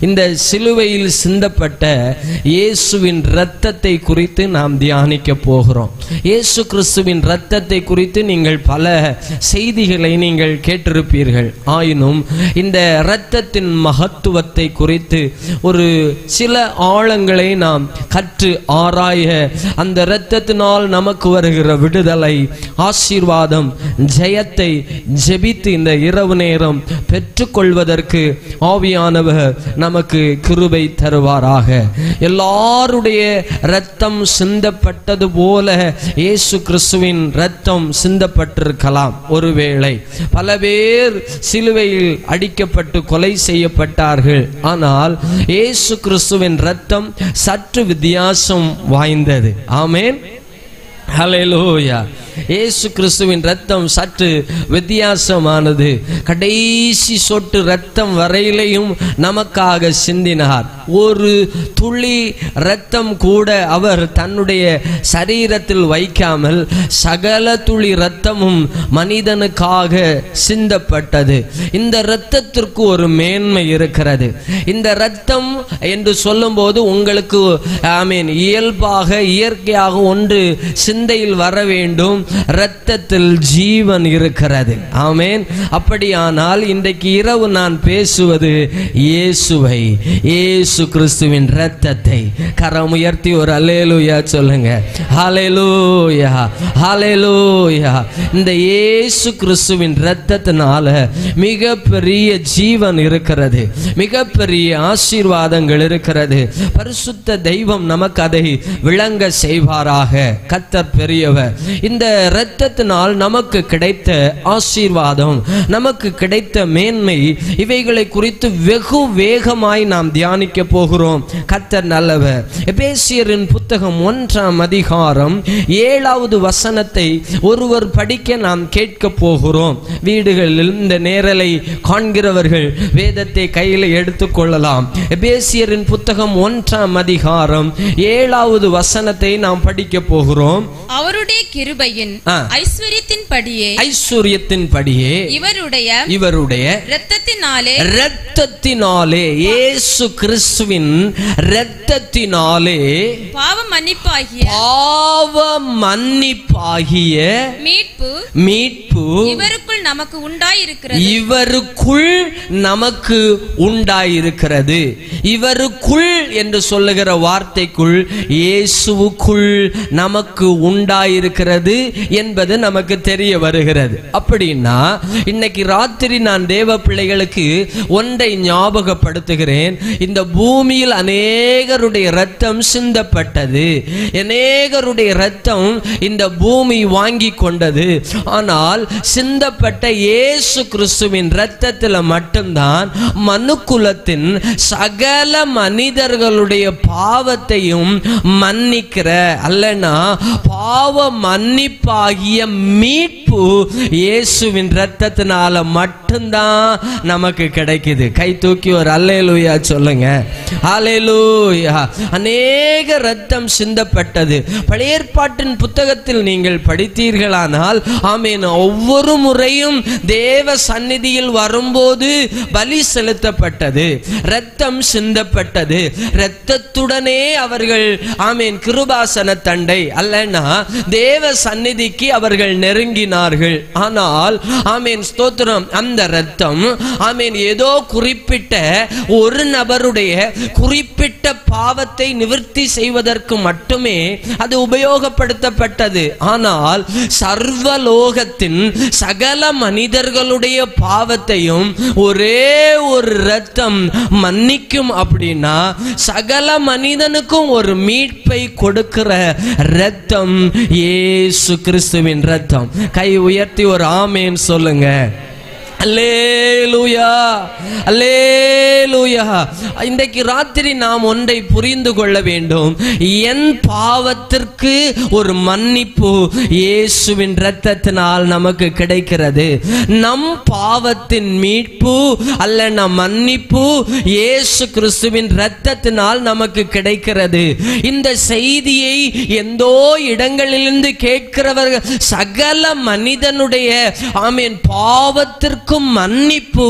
இந்த சிலுவையில் சிந்தப்பட்ட இயேசுவின் இரத்தத்தை குறித்து நாம் தியானிக்க போகிறோம். இயேசு கிறிஸ்துவின் இரத்தத்தை குறித்து நீங்கள் பல செய்திகளை நீங்கள் கேட்டிருப்பீர்கள். ஆயினும் இந்த இரத்தத்தின் மகத்துவத்தை குறித்து ஒரு சில ஆழங்களை நாம் கற்று ஆராய, அந்த இரத்தத்தினால் நமக்கு வருகிற விடுதலை, ஆசீர்வாதம், ஜெயத்தை ஜெபித்து இந்த இரவு நேரம் பெற்றுக்கொள்வதற்கு ஆவியானவர் நமக்கு கிருபை தருவாராக. எல்லாருடைய இரத்தம் சிந்தப்பட்டது போல இயேசு கிறிஸ்துவின் இரத்தம் சிந்தப்பட்டிருக்கலாம். ஒருவேளை பல பேர் சிலுவையில் அடிக்கப்பட்டு கொலை செய்யப்பட்டார்கள். ஆனால் இயேசு கிறிஸ்துவின் இரத்தம் சற்று வித்தியாசம் வாய்ந்தது. ஆமென், ஹல்லேலூயா. இயேசு கிறிஸ்துவின் இரத்தம் சற்று வித்தியாசமானது. கடைசி சொட்டு இரத்தம் வரையிலையும் நமக்காக சிந்தினார். ஒரு துளி இரத்தம் கூட அவர் தன்னுடைய சரீரத்தில் வைக்காமல் சகல துளி இரத்தமும் மனிதனுக்காக சிந்தப்பட்டது. இந்த இரத்தத்திற்கு ஒரு மேன்மை இருக்கிறது. இந்த இரத்தம் என்று சொல்லும் போது உங்களுக்கு இயல்பாக இயற்கையாக ஒன்று சிந்தையில் வர வேண்டும், இரத்தத்தில் ஜீவன் இருக்கிறது. ஆமென். அப்படியானால் இன்றைக்கு இரவு நான் பேசுவது இயேசுவை, இயேசு கிறிஸ்துவின் இரத்தத்தை. கரம் உயர்த்தி ஒரு அல்லேலூயா சொல்லுங்க. ஹல்லேலூயா, ஹல்லேலூயா. இந்த இயேசு கிறிஸ்துவின் இரத்தத்தினால மிகப்பெரிய ஜீவன் இருக்கிறது, மிகப்பெரிய ஆசீர்வாதங்கள் இருக்கிறது. பரிசுத்த தெய்வம் நமக்கு அதை விளங்க செய்வாராக. கர்த்தர் பெரியவர். இந்த இரத்தத்தினால் நமக்கு கிடைத்த ஆசீர்வாதம், நமக்கு கிடைத்த மேன்மை, இவைகளை குறித்து வெகு வேகமாய் நாம் தியானிக்க போகிறோம். கர்த்தர் நல்லவர். எபேசியரின் புத்தகம் 1ஆம் அதிகாரம் 7வது வசனத்தை ஒருவர் படிக்க நாம் கேட்க போகிறோம். வீடுகளில் இந்த நேரலை காண்கிறவர்கள் வேதத்தை கையில் எடுத்துக்கொள்ளலாம். எபேசியரின் புத்தகம் 1ஆம் அதிகாரம் 7வது வசனத்தை நாம் படிக்க போகிறோம். அவருடைய கிருபையின் ஐஸ்வரியத்தின்படியே இவருடைய இரத்தத்தினாலே இயேசு கிறிஸ்துவின் இரத்தத்தினாலே பாவ மன்னிப்பாகிய மீட்பு இவருக்குள் நமக்கு உண்டாயிருக்கிறது. இவருக்குள் என்று சொல்லுகிற வார்த்தைக்குள் இயேசுவுக்குள் நமக்கு உண்டாயிருக்கிறது என்பது நமக்கு தெரிய வருகிறது. அப்படின்னா இன்னைக்கு ராத்திரி நான் தேவ பிள்ளைகளுக்கு ஒன்றை ஞாபகப்படுத்துகிறேன். இந்த பூமியில் அநேகருடைய இரத்தம் சிந்தப்பட்டது, அநேகருடைய இரத்தம் இந்த பூமி வாங்கி கொண்டது. ஆனால் சிந்தப்பட்ட இயேசு கிறிஸ்துவின் இரத்தத்தில் மட்டும்தான் மனுக்குலத்தின் சகல மனிதர்களுடைய பாவத்தையும் மன்னிக்கிற, அல்லனா பாவ மன்னிப்பாகிய மீட்பு இயேசுவின் இரத்தத்தினால மட்டும்தான் நமக்கு கிடைக்குது. கை தூக்கி ஒரு அல்லேலூயா சொல்லுங்க. அல்லேலூயா. அநேக இரத்தம் சிந்தப்பட்டது. பழைய ஏற்பாட்டின் புத்தகத்தில் நீங்கள் படித்தீர்களானால் ஆமென், ஒவ்வொரு முறையும் தேவ சந்நிதியில் வரும்போது பலி செலுத்தப்பட்டது, இரத்தம் சிந்தப்பட்டது. இரத்தத்துடனே அவர்கள் ஆமென் கிருபாசன தண்டை அல்லனா தேவ சந்நிதிக்கு அவர்கள் நெருங்கினார்கள். ஆனால் ஆமென் ஸ்தோத்திரம், அந்த இரத்தம் ஆமென் ஏதோ குறிப்பிட்ட ஒரு நபருடைய குறிப்பிட்ட பாவத்தை நிவர்த்தி செய்வதற்கு மட்டுமே அது உபயோகப்படுத்தப்பட்டது. ஆனால் சர்வலோகத்தின் சகல மனிதர்களுடைய பாவத்தையும் ஒரே ஒரு இரத்தம் மன்னிக்கும். அப்படின்னா சகல மனிதனுக்கும் ஒரு மீட்பை கொடுக்கிற இரத்தம் இயேசு கிறிஸ்துவின் இரத்தம். கை உயர்த்தி ஒரு ஆமென் சொல்லுங்க. அல்லேலூயா, அல்லேலூயா. இன்றைக்கு ராத்திரி நாம் ஒன்றை புரிந்து கொள்ள வேண்டும். என் பாவத்திற்கு ஒரு மன்னிப்பு இயேசுவின் இரத்தத்தினால் நமக்கு கிடைக்கிறது. நம் பாவத்தின் மீட்பு அல்ல நம் மன்னிப்பு இயேசு கிறிஸ்துவின் இரத்தத்தினால் நமக்கு கிடைக்கிறது. இந்த செய்தியை எந்தோ இடங்களிலிருந்து கேட்கிறவர்கள் சகல மனிதனுடைய ஆமென் பாவத்திற்கு கிடைக்கும் மன்னிப்பு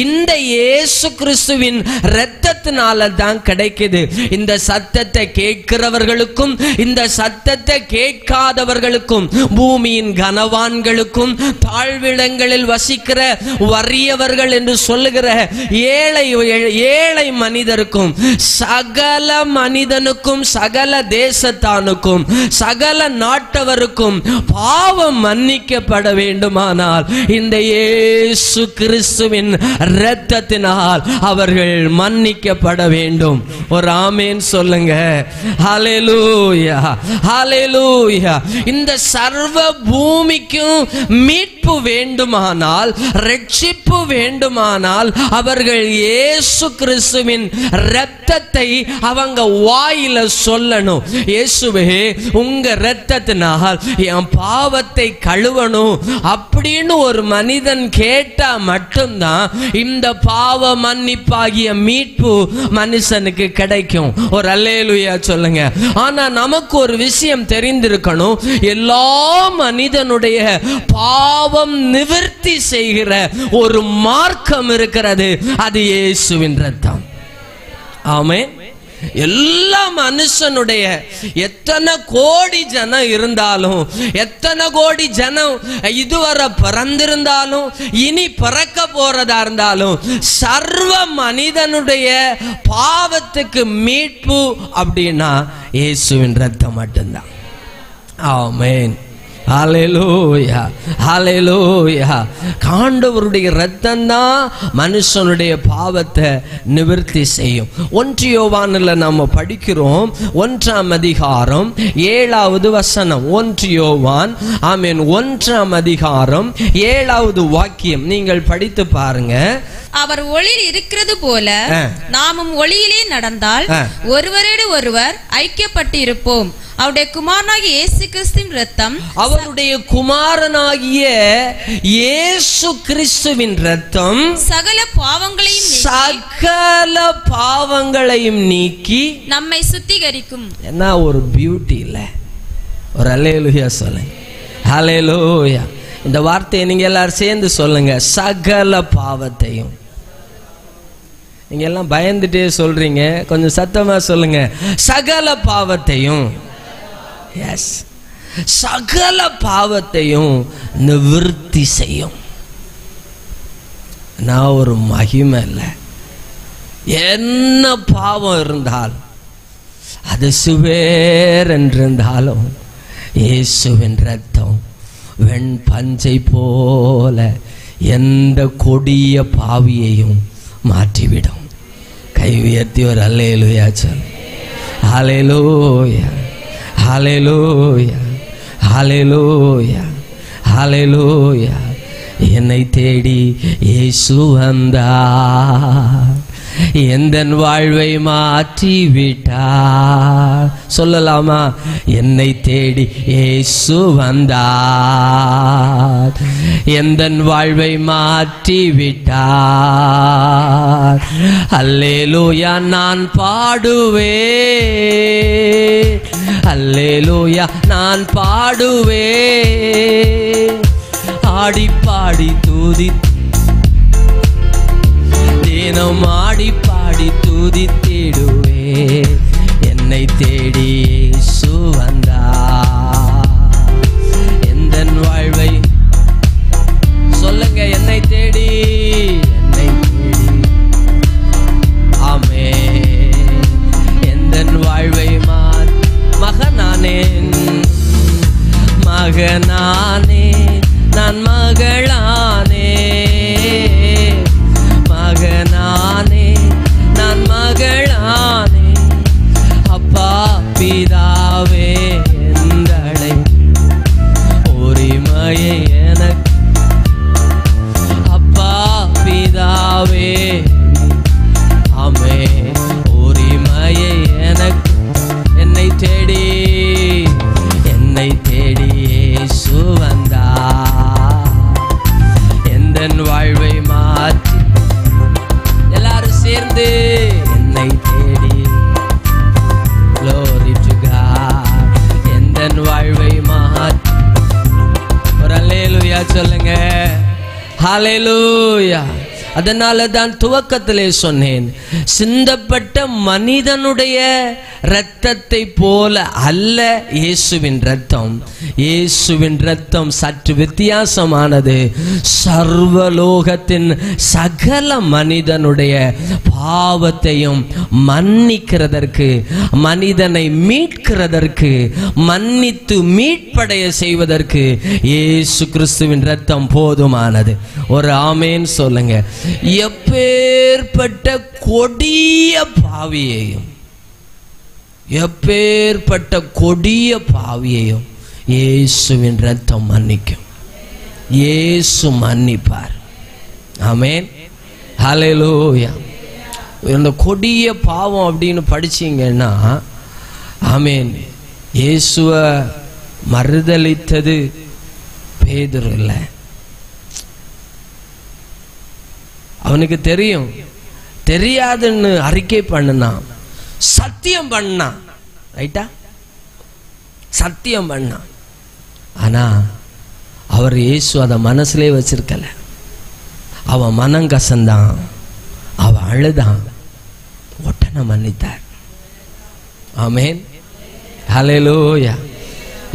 இந்த இயேசு கிறிஸ்துவின் இரத்தத்தினால தான் கிடைக்குது. இந்த சத்தத்தை கேட்கிறவர்களுக்கும் இந்த சத்தத்தை கேட்காதவர்களுக்கும், பூமியின் கனவான்களுக்கும் தாழ்விடங்களில் வசிக்கிற வறியவர்கள் என்று சொல்லுகிற ஏழை மனிதருக்கும், சகல மனிதனுக்கும், சகல தேசத்தானுக்கும், சகல நாட்டவருக்கும் பாவம் மன்னிக்கப்பட வேண்டுமானால் இந்த இயேசு கிறிஸ்துவின் இரத்தத்தினால் அவர்கள் மன்னிக்கப்பட வேண்டும். ஒரு ஆமென் சொல்லுங்க. ஹல்லேலூயா, ஹல்லேலூயா. இந்த சர்வ பூமிக்கும் மீட்பு வேண்டுமானால், ரட்சிப்பு வேண்டுமானால் அவர்கள் இயேசு கிறிஸ்துவின் இரத்தத்தை அவங்க வாயில சொல்லணும். இயேசுவே, உங்க இரத்தத்தினால் என் பாவத்தை கழுவணும் அப்படின்னு ஒரு மனிதன் கேட்டா மட்டும்தான் இந்த பாவ மன்னிப்பாகிய மீட்பு மனுஷனுக்கு கிடைக்கும். ஒரு அல்லேலூயா சொல்லுங்க. ஆனா நமக்கு ஒரு விஷயம் தெரிந்திருக்கணும். எல்லா மனிதனுடைய பாவம் நிவர்த்தி செய்கிற ஒரு மார்க்கம் இருக்கிறது. அது இயேசுவின் இரத்தம். ஆமென். எல்லா மனுஷனுடைய எத்தனை கோடி ஜனம் இருந்தாலும், எத்தனை கோடி ஜனம் இதுவரை பிறந்திருந்தாலும், இனி பிறக்க போறதா இருந்தாலும், சர்வ மனிதனுடைய பாவத்துக்கு மீட்பு அப்படின்னா இயேசுவின் இரத்தம் மட்டும்தான். ஆமென். ஹல்லேலூயா, ஹல்லேலூயா. ஆண்டவருடைய இரத்தம் தான் மனுஷனுடைய பாவத்தை நிவர்த்தி செய்யும். 1 யோவானில் நாம படிக்கிறோம், 1ஆம் அதிகாரம் 7வது வசனம். 1 யோவான், ஆமென், 1ஆம் அதிகாரம் 7வது வாக்கியம் நீங்கள் படித்து பாருங்க. அவர் ஒளியில் இருக்கிறது போல நாமும் ஒளியிலே நடந்தால் ஒருவரோடு ஒருவர் ஐக்கியப்பட்டு இருப்போம். அவருடைய குமாரனாகிய இயேசு கிறிஸ்துவின் இரத்தம், அவருடைய குமாரனாகிய இயேசு கிறிஸ்துவின் இரத்தம் சகல பாவங்களையும் நீக்கி நம்மை சுத்திகரிக்கும். என்ன ஒரு பியூட்டி இல்ல? ஒரு அல்லேலூயா சொல்லுங்க. ஹல்லேலூயா. இந்த வார்த்தையை நீங்க எல்லாரும் சேர்ந்து சொல்லுங்க. சகல பாவத்தையும். நீங்க எல்லாம் பயந்துட்டே சொல்றீங்க, கொஞ்சம் சத்தமா சொல்லுங்க. சகல பாவத்தையும். எஸ், சகல பாவத்தையும் நிவர்த்தி செய்யும். நான் ஒரு மகிமை இல்லை. என்ன பாவம் இருந்தால் அது சுவேர் என்றிருந்தாலும் இயேசுவின் இரத்தம் வெண் பஞ்சை போல எந்த கொடிய பாவியையும் மாற்றிவிடும். கை உயர்த்தி ஒரு அல்லேலூயா சொல். ஹல்லேலூயா, ஹல்லேலூயா, ஹல்லேலூயா, ஹல்லேலூயா. என்னை தேடி இயேசு வந்தார், எந்தன் வாழ்வை மாற்றி விட்டார். சொல்லலாமா? என்னை தேடி இயேசு வந்தார், எந்தன் வாழ்வை மாற்றி விட்டார். அல்லேலூயா நான் பாடுவேன், அல்லேலூயா நான் பாடுவேன். ஆடி பாடி தூதி தினம் ஆடி பாடி துதித்திடுவே. என்னை தேடி இயேசு வந்தார், எந்தன் வாழ்வை சொல்லுங்க. என்னை தேடி, என்னை தேடி, ஆமென், எந்தன் வாழ்வை மகனானேன், மகனானே நான் மகளானே, மகனானே நான் மகள் ஹல்லேலூயா. அதனால தான் துவக்கத்திலே சொன்னேன், சிந்தப்பட்ட மனிதனுடைய இரத்தத்தை போல அல்ல இயேசுவின் இரத்தம். இயேசுவின் இரத்தம் சற்று வித்தியாசமானது. சர்வலோகத்தின் சகல மனிதனுடைய பாவத்தையும் மன்னிக்கிறதற்கு, மனிதனை மீட்கிறதற்கு, மன்னித்து மீட்படைய செய்வதற்கு இயேசு கிறிஸ்துவின் இரத்தம் போதுமானது. ஒரு ஆமேன் சொல்லுங்க. எப்பேற்பட்ட கொடிய பாவியையும், எப்பேற்பட்ட கொடிய பாவியையும் இயேசுவின் இரத்தம் மன்னிக்கும். இயேசு மன்னிப்பார். ஆமென், ஹல்லேலூயா. இந்த கொடிய பாவம் அப்படின்னு படிச்சீங்கன்னா, ஆமென், இயேசுவ மறுதலித்தது பேதுரு இல்லை. அவனுக்கு தெரியும், தெரியாதுன்னு அறிக்கை பண்ணான், சத்தியம் பண்ணான். ரைட்டா? சத்தியம் பண்ணான். ஆனா அவர் இயேசு அதை மனசுலே வச்சிருக்கல. அவன் மனம் கசந்தான், அவன் அழுதான், உடனே மன்னித்தார். ஆமென், ஹல்லேலூயா.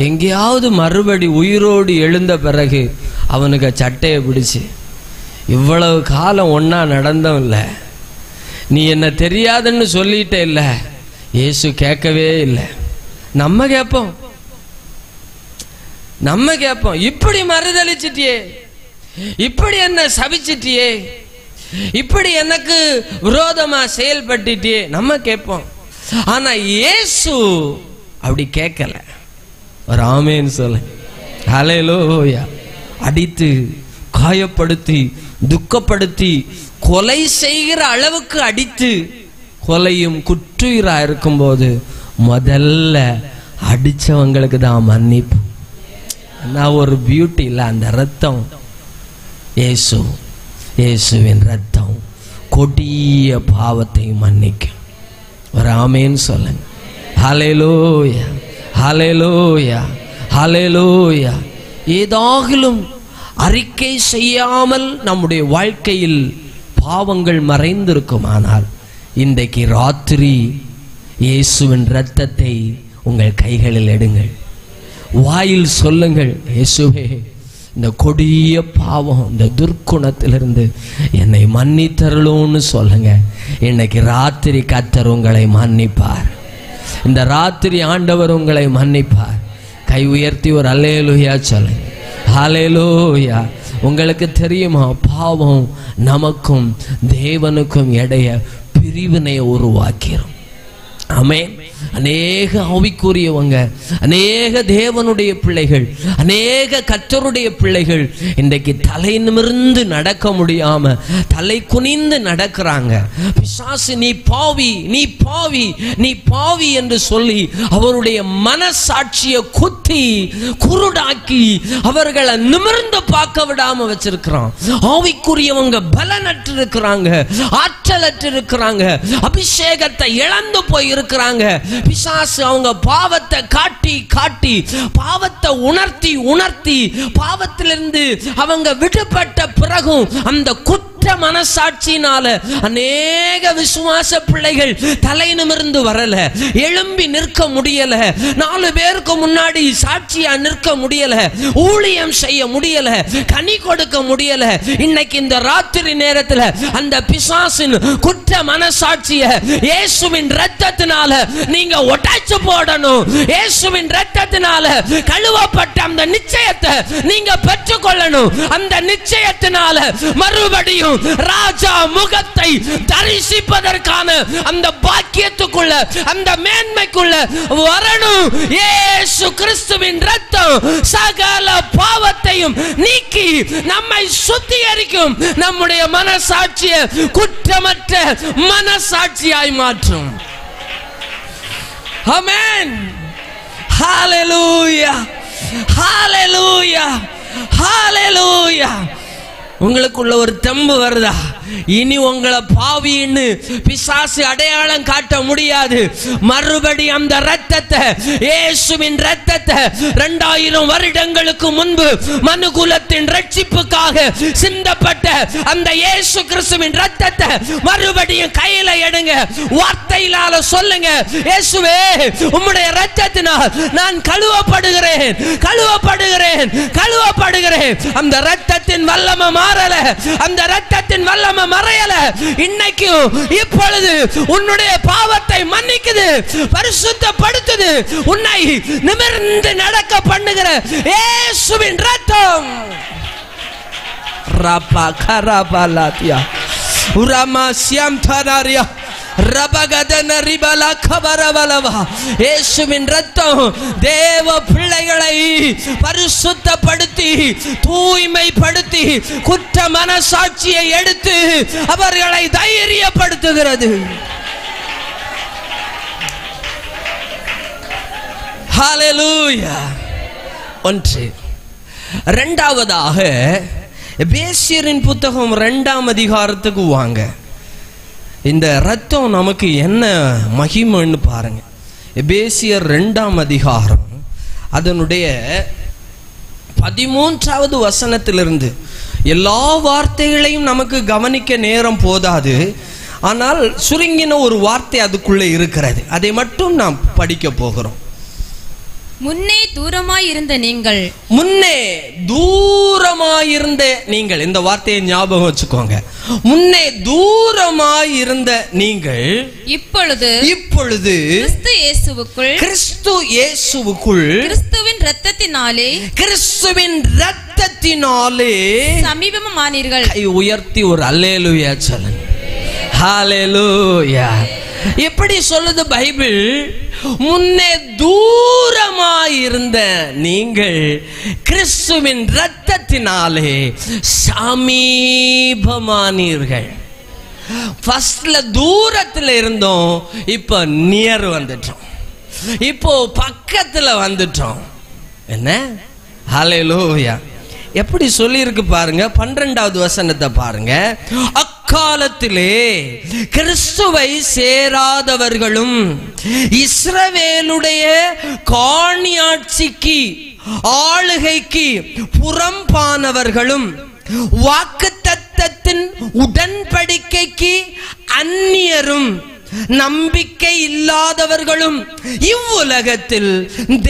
எங்கேயாவது மறுபடி உயிரோடு எழுந்த பிறகு அவனுக்கு சட்டையை பிடிச்சு, இவ்வளவு காலம் ஒன்னா நடந்தோம் இல்லை, நீ என்ன தெரியாதுன்னு சொல்லிட்டே இல்லை. இயேசு கேட்கவே இல்லை. நம்ம கேட்போம், நம்ம கேட்போம், இப்படி மறுதளிச்சிட்டியே, இப்படி என்ன சபிச்சிட்டியே, இப்படி எனக்கு விரோதமா செயல்பட்டுட்டியே, நம்ம கேட்போம். ஆனா இயேசு அப்படி கேட்கல. ஒரு ஆமென் சொல்ல. ஹல்லேலூயா. அடித்து காயப்படுத்தி துக்கப்படுத்தி கொலை செய்கிற அளவுக்கு அடித்து, கொலையும் குற்றுயிரா இருக்கும்போது முதல்ல அடிச்சவங்களுக்கு தான் மன்னிப்பு. நான் ஒரு பியூட்டி இல்லை அந்த ரத்தம். இயேசு, இயேசுவின் ரத்தம் கொடிய பாவத்தை மன்னிக்கும். ஒரு ஆமென் சொல்லுங்க. ஹல்லேலூயா, ஹல்லேலூயா, ஹல்லேலூயா. ஏதாகிலும் அறிக்கை செய்யாமல் நம்முடைய வாழ்க்கையில் பாவங்கள் மறைந்திருக்குமானால், இன்றைக்கு ராத்திரி இயேசுவின் இரத்தத்தை உங்கள் கைகளில் எடுங்கள். வாயில் சொல்லுங்கள், இயேசுவே, இந்த கொடிய பாவம், இந்த துர்க்குணத்திலிருந்து என்னை மன்னித்தருளும்னு சொல்லுங்க. இன்னைக்கு ராத்திரி கர்த்தர் உங்களை மன்னிப்பார். இந்த ராத்திரி ஆண்டவர் உங்களை மன்னிப்பார். கை உயர்த்தி ஒரு அல்லேலூயா சொல்லுங்க. ஹல்லேலூயா. உங்களுக்கு தெரியுமா, பாவம் நமக்கும் தேவனுக்கும் இடையே பிரிவினை உருவாக்கிறோம். ஆமென். அநேக ஆவிக்குரியவங்க, அநேக தேவனுடைய பிள்ளைகள், அநேக கர்த்தருடைய பிள்ளைகள் இன்றைக்கு தலை நிமிர்ந்து நடக்க முடியாம தலை குனிந்து நடக்கிறாங்க. பிசாசு நீ பாவி, நீ பாவி, நீ பாவி என்று சொல்லி அவருடைய மனசாட்சியை குத்தி குருடாக்கி அவர்களை நிமிர்ந்து பார்க்க விடாம வச்சிருக்கிறான். ஆவிக்குரியவங்க பலனற்று இருக்கிறாங்க, ஆற்றலற்று இருக்கிறாங்க, அபிஷேகத்தை இழந்து போய் இருக்கிறாங்க. பிசாசு அவங்க பாவத்தை காட்டி காட்டி, பாவத்தை உணர்த்தி உணர்த்தி, பாவத்திலிருந்து அவங்க விடுபட்ட பிறகும் அந்த குற்ற மனசாட்சியினால அநேக விசுவாச பிள்ளைகள் தலை நிமிர்ந்து வரல, எழும்பி நிற்க முடியல, 4 பேருக்கு முன்னாடி சாட்சியா நிற்க முடியல, ஊழியம் செய்ய முடியல, கனி கொடுக்க முடியல. இன்னைக்கு இந்த ராத்திரி நேரத்தில் அந்த பிசாசின் குற்ற மனசாட்சியை இயேசுவின் இரத்தத்தினால நீங்க உடைச்சு போடணும். இயேசுவின் இரத்தத்தினால கழுவப்பட்ட அந்த நிச்சயத்தை நீங்க பெற்றுக்கொள்ளணும். அந்த நிச்சயத்தினால மறுபடியும் ராஜா முகத்தை தரிசிப்பதற்கான அந்த பாக்கியத்துக்குள்ள, அந்த மேன்மைக்குள்ள வரணும். இயேசு கிறிஸ்துவின் இரத்தம் சகல பாவத்தையும் நீக்கி நம்மை சுத்திகரிக்கும். நம்முடைய மனசாட்சியை குற்றமற்ற மனசாட்சியாய் மாற்றும். ஆமென். ஹல்லேலூயா, ஹல்லேலூயா, ஹல்லேலூயா. உங்களுக்குள்ள ஒரு தெம்பு வருதா? இனி உங்களை பாவின்னு பிசாசு அடையாளம் காட்ட முடியாது. மறுபடி அந்த இரத்தத்தை, இயேசுவின் இரத்தத்தை 2000 வருடங்களுக்கு முன்பு மனுகுலத்தின் ரட்சிப்புக்காக சிந்தப்பட்ட அந்த இயேசு கிறிஸ்துவின் இரத்தத்தை மறுபடியும் கையில எடுங்க. வார்த்தையினால சொல்லுங்க, இயேசுவே உம்முடைய இரத்தத்தினால் நான் கழுவப்படுகிறேன், கழுவப்படுகிறேன், கழுவப்படுகிறேன். அந்த இரத்தத்தின் வல்லமை மாறல, அந்த இரத்தத்தின் வல்லமை மறையல. இன்னைக்கு இப்பொழுது உன்னுடைய பாவத்தை மன்னிக்குது, பரிசுத்தப்படுத்துது, உன்னை நிமிர்ந்து நடக்க பண்ணுகிற இயேசுவின் இரத்தம். ரபா கரபாலாத்தியா உரமா சியம் தனாரியா இயேசுவின் இரத்தம் தேவ பிள்ளைகளை பரிசுத்தப்படுத்தி தூய்மைப்படுத்தி குற்ற மனசாட்சியை எடுத்து அவர்களை தைரியப்படுத்துகிறது. ஹல்லேலூயா. ஒன்று. இரண்டாவதாக எபேசியரின் புத்தகம் 2ஆம் அதிகாரத்துக்கு வாங்க. இந்த இரத்தம் நமக்கு என்ன மகிமைன்னு பாருங்க. எபேசியர் 2ஆம் அதிகாரம் அதனுடைய 13வது வசனத்திலிருந்து. எல்லா வார்த்தைகளையும் நமக்கு கவனிக்க நேரம் போதாது, ஆனால் சுருங்கின ஒரு வார்த்தை அதுக்குள்ளே இருக்கிறது. அதை மட்டும் நாம் படிக்க போகிறோம். முன்னே தூரமாயிருந்த நீங்கள், முன்னே தூரமாயிருந்த நீங்கள், இந்த வார்த்தையை ஞாபகம் வச்சுக்கோங்க. முன்னே தூரமாயிருந்த நீங்கள் இப்பொழுது கிறிஸ்து இயேசுவுக்குள், கிறிஸ்துவின் இரத்தத்தினாலே சமீபமானீர்கள். கை உயர்த்தி ஒரு அல்லேலூயா சொல்லுங்க. ஹல்லேலூயா. எப்படி சொல்லுது பைபிள்? முன்னே தூரமாயிருந்த நீங்கள் கிறிஸ்துவின் இரத்தத்தினாலே சமீபமானீர்கள். ஃபர்ஸ்ட்ல தூரத்துல இருந்தோம், இப்ப நியர் வந்துட்டோம், இப்போ பக்கத்துல வந்துட்டோம். என்ன? ஹல்லேலூயா. எப்படி சொல்லி இருக்கு பாருங்க. 12வது வசனத்தை பாருங்க. அக்காலத்திலே கிறிஸ்துவை சேராதவர்களும் இஸ்ரவேலுடைய காணியாட்சிக்கு ஆளுகைக்கு புறம்பானவர்களும் வாக்குத்தத்தத்தின் உடன்படிக்கைக்கு அந்நியரும் நம்பிக்கை இல்லாதவர்களும் இவ்வுலகத்தில்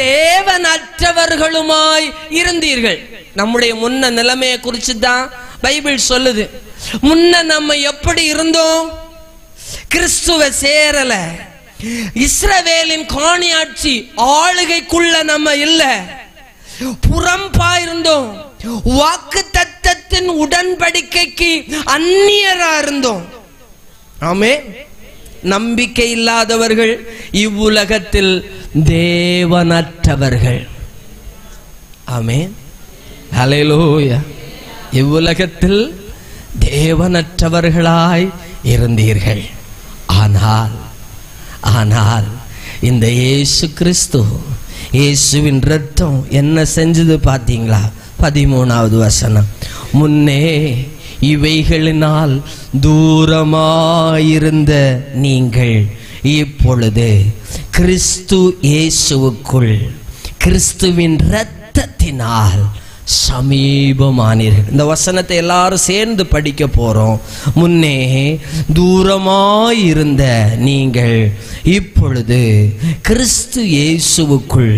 தேவனற்றவர்களுமாய் இருந்தீர்கள். நம்முடைய முன்ன நிலைமையை குறித்து தான் பைபிள் சொல்லுது. முன்ன நம்ம எப்படி இருந்தோம்? கிறிஸ்துவை சேரல, இஸ்ரவேலின் காணியாட்சி ஆளுகைக்குள்ள நம்ம இல்ல, புறம்பா இருந்தோம், வாக்கு தத்தத்தின் உடன்படிக்கைக்கு அந்நியரா இருந்தோம். ஆமென். நம்பிக்கை இல்லாதவர்கள், இவ்வுலகத்தில் தேவனற்றவர்கள். ஆமென். ஹல்லேலூயா. இவ்வுலகத்தில் தேவனற்றவர்களாய் இருந்தீர்கள். ஆனால் இந்த இயேசு கிறிஸ்து, இயேசுவின் இரத்தம் என்ன செஞ்சது பார்த்தீங்களா? 13வது வசனம். முன்னே இவைகளினால் தூரமாயிருந்த நீங்கள் இப்பொழுது கிறிஸ்து இயேசுவுக்குள், கிறிஸ்துவின் இரத்தத்தினால் சமீபமானீர்கள். இந்த வசனத்தை எல்லாரும் சேர்ந்து படிக்க போறோம். முன்னே தூரமாயிருந்த நீங்கள் இப்பொழுது கிறிஸ்து இயேசுவுக்குள்,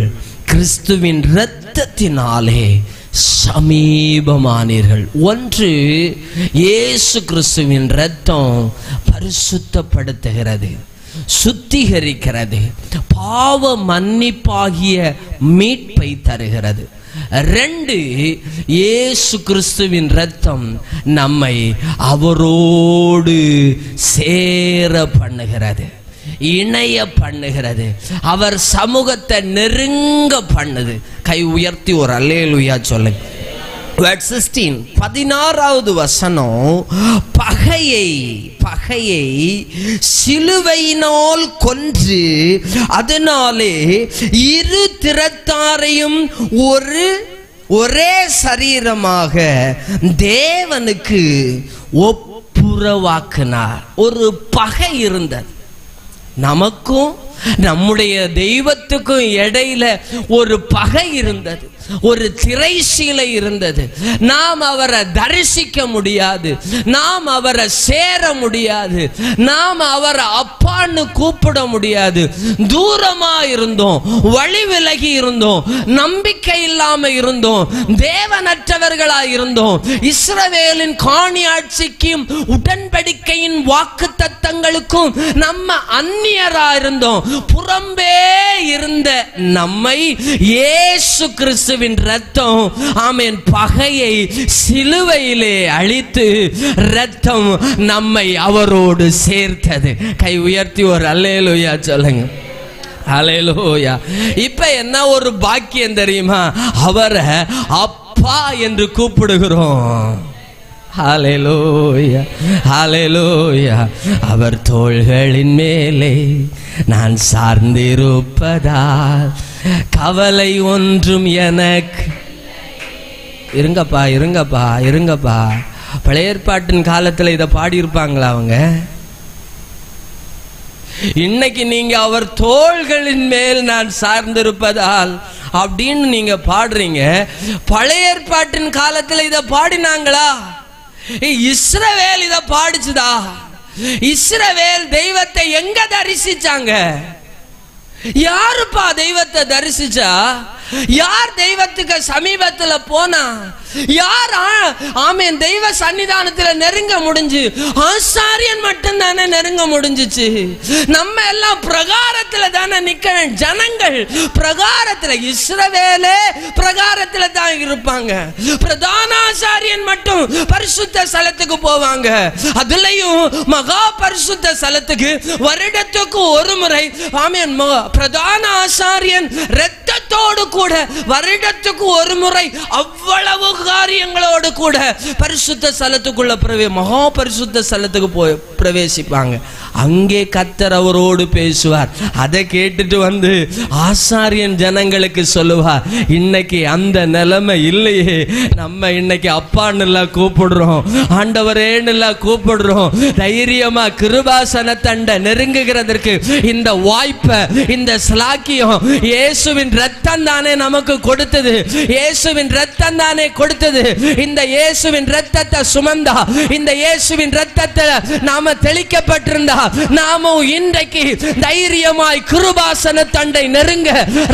கிறிஸ்துவின் இரத்தத்தினாலே சமீபமானீர்கள். ஒன்று, இயேசு கிறிஸ்துவின் இரத்தம் பரிசுத்தப்படுத்துகிறது, சுத்திகரிக்கிறது, பாவ மன்னிப்பாகிய மீட்பை தருகிறது. 2, இயேசு கிறிஸ்துவின் இரத்தம் நம்மை அவரோடு சேர பண்ணுகிறது, இணைய பண்ணுகிறது, அவர் சமூகத்தை நெருங்க பண்ணுது. கை உயர்த்தி ஒரு அல்லேலூயா சொல்லுங்க. 16வது வசனம். பகையை சிலுவையினால் கொன்று அதனாலே இரு திறத்தாரையும் ஒரே சரீரமாக தேவனுக்கு ஒப்புர உறவாக்கினார். ஒரு பகை இருந்தது. நமக்கும் நம்முடைய தெய்வத்துக்கும் இடையில ஒரு பகை இருந்தது, ஒரு திரைசீலை இருந்தது. நாம் அவரை தரிசிக்க முடியாது, நாம் அவரை சேர முடியாது, நாம் அவரை அப்பான்னு கூப்பிட முடியாது. தூரமா இருந்தோம், வழி விலகி இருந்தோம், நம்பிக்கை இல்லாம இருந்தோம், தேவனற்றவர்களா இருந்தோம். இஸ்ரவேலின் காணியாட்சிக்கும் உடன்படிக்கையின் வாக்கு தத்தங்களுக்கும் நம்ம அந்நியரா இருந்தோம். புறம்பே இருந்த நம்மை இயேசு கிறிஸ்துவின் இரத்தம், ஆமென், பகையை சிலுவையிலே அழித்து இரத்தம் நம்மை அவரோடு சேர்த்தது. கை உயர்த்தி ஒரு அல்லேலூயா சொல்லுங்க. அல்லேலூயா. இப்ப என்ன ஒரு பாக்கியம் தெரியுமா? அவரை அப்பா என்று கூப்பிடுகிறோம். ஹல்லேலூயா, ஹல்லேலூயா. அவர் தோள்களின் மேலே நான் சார்ந்திருப்பதால் கவலை ஒன்றும் எனக்கு. இருங்கப்பா இருங்கப்பா இருங்கப்பா. பழைய ஏற்பாட்டின் காலத்துல இதை பாடியிருப்பாங்களா அவங்க? இன்னைக்கு நீங்க அவர் தோள்களின் மேல் நான் சார்ந்திருப்பதால் அப்படின்னு நீங்க பாடுறீங்க. பழைய ஏற்பாட்டின் காலத்துல இதை பாடினாங்களா? இஸ்ரவேல் இதை பாடிச்சுதா? இஸ்ரவேல் தெய்வத்தை எங்க தரிசிச்சாங்க? யாருப்பா தெய்வத்தை தரிசிச்சா? யார் தெய்வத்துக்கு சமீபத்துல போனா? யார் ஆமென் தெய்வ சன்னிதானத்துல நெருங்க முடிஞ்சு? ஆசாரியன் மட்டும் தானே நெருங்க முடிஞ்சிச்சு. நம்ம எல்லாம் பிரகாரத்துல தானே நிக்க. ஜனங்கள் பிரகாரத்துல, இஸ்ரவேலே பிரகாரத்துல தான் இருப்பாங்க. பிரதான ஆசாரியன் மட்டும் பரிசுத்த ஸ்தலத்துக்கு போவாங்க. அதுலயும் மகா பரிசுத்த ஸ்தலத்துக்கு வருடத்துக்கு ஒரு முறை, ஆமென், பிரதான ஆசாரியன் இரத்தத்தோடு கூட வருடத்துக்கு ஒரு முறை அவ்வளவு காரியங்களோடு கூட பரிசுத்த ஸ்தலத்துக்குள்ள மகா பரிசுத்த ஸ்தலத்துக்கு போய் பிரவேசிப்பாங்க. அங்கே கர்த்தர் அவரோடு பேசுவார். அதை கேட்டுட்டு வந்து ஆசாரியன் ஜனங்களுக்கு சொல்லுவார், இன்னைக்கு அந்த நிலைமை இல்லையே. நம்ம இன்னைக்கு அப்பான்னு கூப்பிடுறோம், ஆண்டவரேன்னு கூப்பிடுறோம். தைரியமா கிருபாசன தண்டை நெருங்குகிறதற்கு இந்த வாய்ப்பை, இந்த ஸ்லாக்கியம் இயேசுவின் ரத்தம் தானே நமக்கு கொடுத்தது. இயேசுவின் ரத்தம் தானே கொடுத்தது. இந்த இயேசுவின் ரத்தத்தை சுமந்தா, இந்த இயேசுவின் ரத்தத்தை நாம தெளிக்கப்பட்டிருந்தா, நாமும் இன்றைக்கு தைரியமாய் கிருபாசன தண்டை நெருங்க,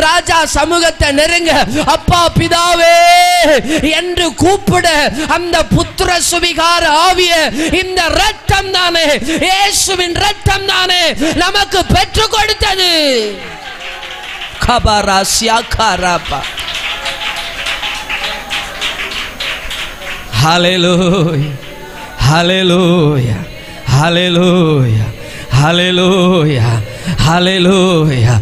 ராஜா சமூகத்தை நெருங்க, அப்பா பிதாவே என்று கூப்பிட அந்த புத்திர சுவிகார ஆவிய இந்த ரத்தம் தானே, இயேசுவின் ரத்தம் தானே நமக்கு பெற்றுக் கொடுத்தது. ஹல்லேலூயா, ஹல்லேலூயா, ஹல்லேலூயா, ஹல்லேலூயா, ஹல்லேலூயா.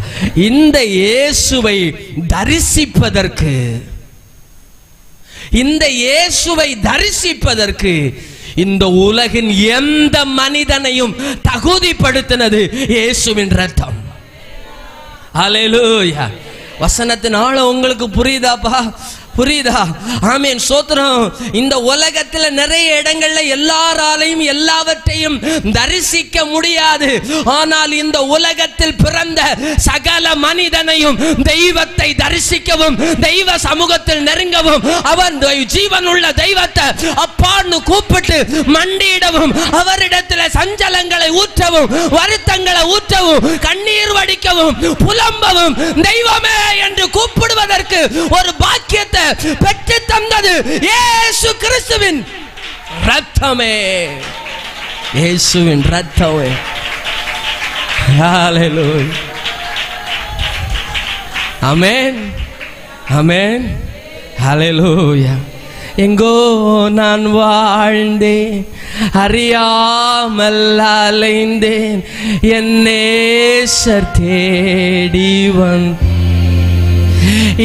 இந்த இயேசுவை தரிசிப்பதற்கு, இந்த இயேசுவை தரிசிப்பதற்கு இந்த உலகின் எந்த மனிதனையும் தகுதிப்படுத்தினது இயேசுவின் ரத்தம். ஹல்லேலூயா. வசனத்தினால உங்களுக்கு புரியுதாப்பா? புரியுதா? ஆமென், சோத்திரம். இந்த உலகத்துல நிறைய இடங்கள்ல எல்லாராலையும் எல்லாவற்றையும் தரிசிக்க முடியாது. ஆனால் இந்த உலகத்தில் பிறந்த சகல மனிதனையும் தெய்வத்தை தரிசிக்கவும், தெய்வ சமூகத்தில் நெருங்கவும், அவன் ஜீவனுள்ள தெய்வத்தை அப்பான்னு கூப்பிட்டு மண்டியிடவும், அவரிடத்தில் சஞ்சலங்களை ஊற்றவும், வருத்தங்களை ஊற்றவும், கண்ணீர் வடிக்கவும், புலம்பவும், தெய்வமே என்று கூப்பிடுவதற்கு ஒரு பாக்கியத்தை பெற்று தந்தது இயேசு கிறிஸ்துவின் ரத்தமே. இயேசுவின் ரத்தமே. ஹல்லேலூயா. ஆமென், ஆமென், ஹல்லேலூயா. எங்கோ நான் வாழ்ந்தேன், அறியாமல் அலைந்தேன், என் நேசர் தேடி வந்த.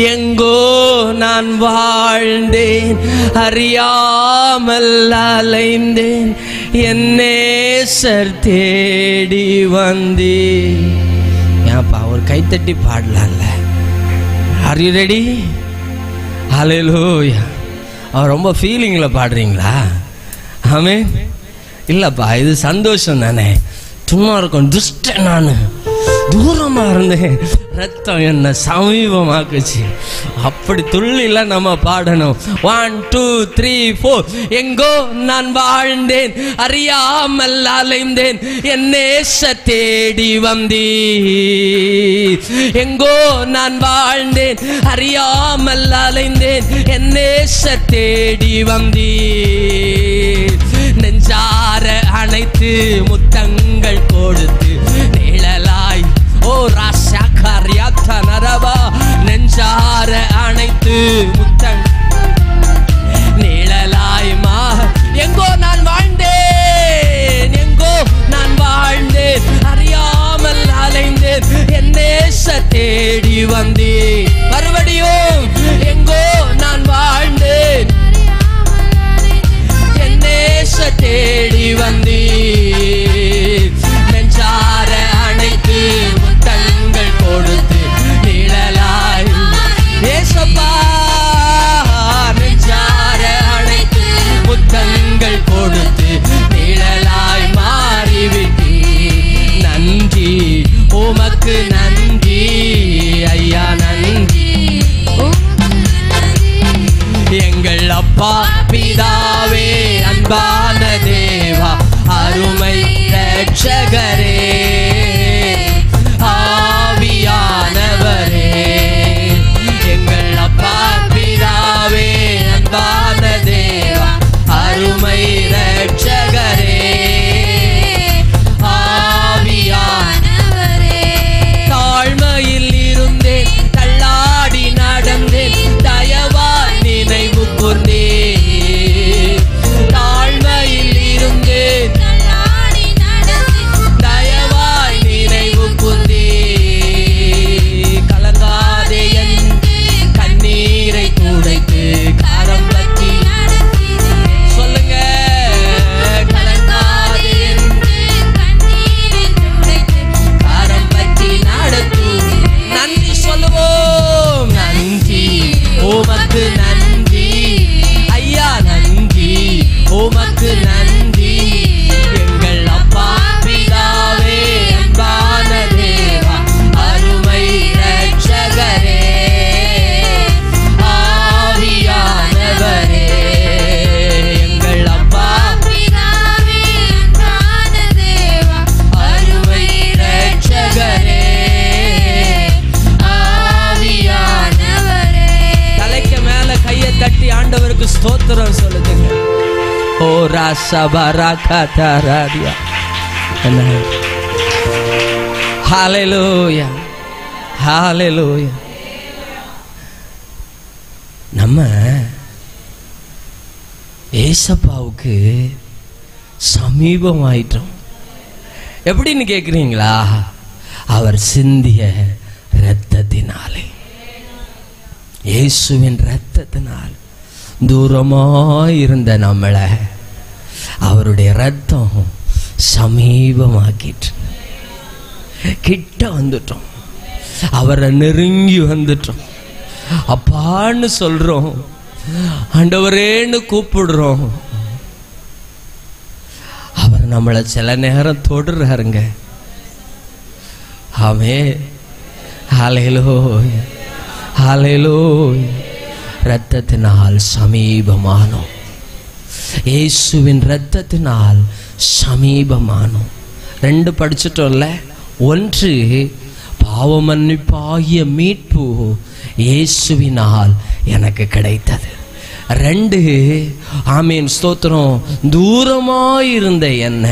எங்கோ நான் வாழ்ந்தேன், அறியாமல் அலைந்தேன், என் நேசர் தேடி வந்தேன். ஏன்ப்பா ஒரு கைத்தட்டி பாடலாம்ல? Are you ready? ஹல்லேலூயா. அவர் ரொம்ப ஃபீலிங்ல பாடுறீங்களா? ஆமென். இல்லப்பா, இது சந்தோஷம் தானே. சும்மா இருக்கும் துஷ்ட நான் தூரமா இருந்தேன், ரத்தம் என்ன சமீபமாக்குச்சு. அப்படி துள்ளிலாம் நம்ம பாடணும். 1 2 3 4. எங்கோ நான் வாழ்ந்தேன், அறியாமல் அலைந்தேன், என் நேச தேடி வந்தீர். எங்கோ நான் வாழ்ந்தேன், அறியாமல் அலைந்தேன், என் நேச தேடி வந்தீர். நெஞ்சார அணைத்து முத்தங்கள் கொடுத்து நிழலாய், ஓ ராசா காரியாத்தா நரபா, நெஞ்சார அணைத்து நிழலாய் மா. எங்கோ நான் வாழ்ந்தேன், எங்கோ நான் வாழ்ந்தேன், அறியாமல் அலைந்தேன், என் நேச தேடி வந்தேன். மறுபடியும் எங்கோ நான் வாழ்ந்தேன், என் நேச தேடி வந்தேன். நெஞ்சார அணைத்து முத்தங்கள் கொடுத்து நிழலாய், ஏசப்பா நெஞ்சார அணைத்து முத்தங்கள் கொடுத்து நிழலாய் மாறிவிட்டீ. நன்றி உமக்கு நன்றி ஐயா, நன்றி எங்கள் அப்பா பிதாவே, அன்பான தேவா, அருமை ரட்சகரே, ஆவியானவரே. எங்கள் அப்பா பிதாவே, அன்பான தேவா, அருமை ரட்சகரே, ஆவியானவரே. தாழ்மையில் இருந்தேன், தள்ளாடி நடந்தேன், தயவாய் நினைவு கூர்ந்தேன். தாழ்மையில் இருந்தேன், தயவாய் நினைவு கூர்ந்தேன். கலங்காதே என் கண்ணீரை துடைத்து கரம் பற்றி சொல்லுங்க. கலங்காதே என் கரம் பற்றி நடத்து. நன்றி சொல்லுவோம். நன்றி உமக்கு நன்றி ஐயா, நன்றி உமக்கு நன்றி. எங்கள் அப்பா பிதாவே, அன்பான தேவா, அருமை ரட்சகரே, ஆவியானவரே. எங்கள் அப்பா பிதாவே, அன்பான தேவா, அருமை ரட்சகரே, ஆவியானவரே. தலைக்கு மேல கையை தட்டி ஆண்டவருக்கு ஸ்தோத்திரம் சொல்லுங்க. ஓ ராசா பராகதா ராதியா. ஹalleluya, ஹalleluya. நம்ம ஏசப்பாவுக்கு சமீபமாயிட்டோம். எப்படின்னு கேக்குறீங்களா? அவர் சிந்திய இரத்தத்தினாலே, இயேசுவின் இரத்தத்தினால் தூரமாயிருந்த நம்மளை அவருடைய இரத்தம் சமீபமாக்கிட்டு கிட்ட வந்துட்டோம். அவரை நெருங்கி வந்துட்டோம். அப்பான்னு சொல்றோம், ஆண்டவரேன்னு கூப்பிடுறோம். அவர் நம்மளை சில நேரம் தொடுறாருங்க. ஆமென், ஹல்லேலூயா, ஹல்லேலூயா. இரத்தத்தினால் சமீபமானோம், இயேசுவின் இரத்தத்தினால் சமீபமானோம். 2 படிச்சிட்டோம்ல. 1 பாவ மன்னிப்பாகிய மீட்பு இயேசுவினால் எனக்கு கிடைத்தது. 2 ஆமீன் ஸ்தோத்திரம், தூரமாயிருந்த என்ன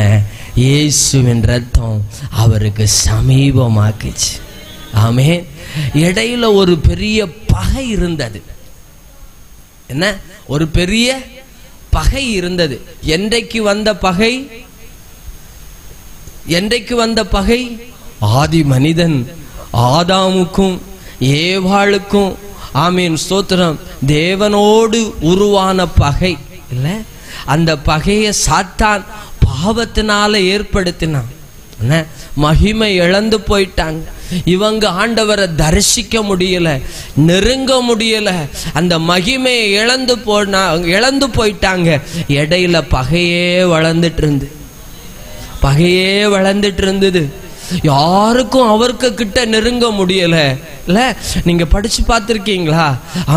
இயேசுவின் இரத்தம் அவருக்கு சமீபமாக்கிச்சு. ஆமீன். இடையில ஒரு பெரிய பகை இருந்தது. என்ன? ஒரு பெரிய பகை இருந்தது. என்றைக்கு வந்த பகை? என்றைக்கு வந்த பகை? ஆதி மனிதன் ஆதாமுக்கும் ஏவாளுக்கும் ஆமீன் ஸ்தோத்திரம் தேவனோடு உருவான பகை இல்ல. அந்த பகையை சாத்தான் பாவத்தினால ஏற்படுத்தினான். மகிமை இழந்து போயிட்டாங்க. இவங்க ஆண்டவரை தரிசிக்க முடியல, நெருங்க முடியல. அந்த மகிமையை இழந்து போயிட்டாங்க. இடையில பகையே வளர்ந்துட்டு இருந்து பகையே வளர்ந்துட்டு இருந்தது. யாருக்கும் அவருக்கு கிட்ட நெருங்க முடியல. இல்ல, நீங்க படிச்சு பார்த்திருக்கீங்களா?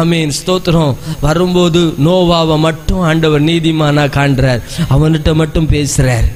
ஆமீன், ஸ்தோத்திரம். வரும்போது நோவாவை மட்டும் ஆண்டவர் நீதிமானா காண்றார். அவன்கிட்ட மட்டும் பேசுறார்,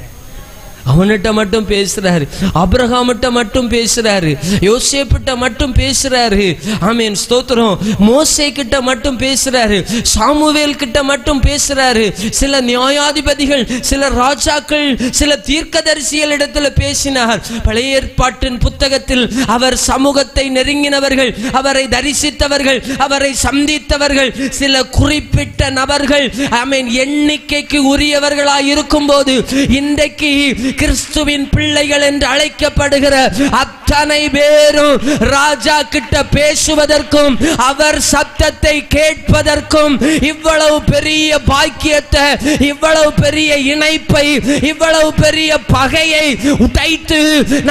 அவன்கிட்ட மட்டும் பேசுறாரு. ஆபிரகாமிட்ட மட்டும் பேசுறாரு, யோசேப்பிட்ட மட்டும் பேசுறாரு. ஆமீன், ஸ்தோத்திரம். மோசே கிட்ட மட்டும் பேசுறாரு, சாமுவேல் கிட்ட மட்டும் பேசுறாரு. சில நியாயாதிபதிகள், சில ராஜாக்கள், சில தீர்க்கதரிசிகள் இடத்துல பேசினார். பழைய ஏற்பாட்டின் புத்தகத்தில் அவர் சமூகத்தை நெருங்கினவர்கள், அவரை தரிசித்தவர்கள், அவரை சந்தித்தவர்கள் சில குறிப்பிட்ட நபர்கள். ஆமீன், எண்ணிக்கைக்கு உரியவர்களாய் இருக்கும் போது இன்றைக்கு கிறிஸ்துவின் பிள்ளைகள் என்று அழைக்கப்படுகிற அத்தனை பேரும் ராஜா கிட்ட பேசுவதற்கும் அவர் சத்தத்தை கேட்பதற்கும் இவ்வளவு பெரிய பாக்கியத்தை, இவ்வளவு பெரிய இணைப்பை, இவ்வளவு பெரிய பகையை உடைத்து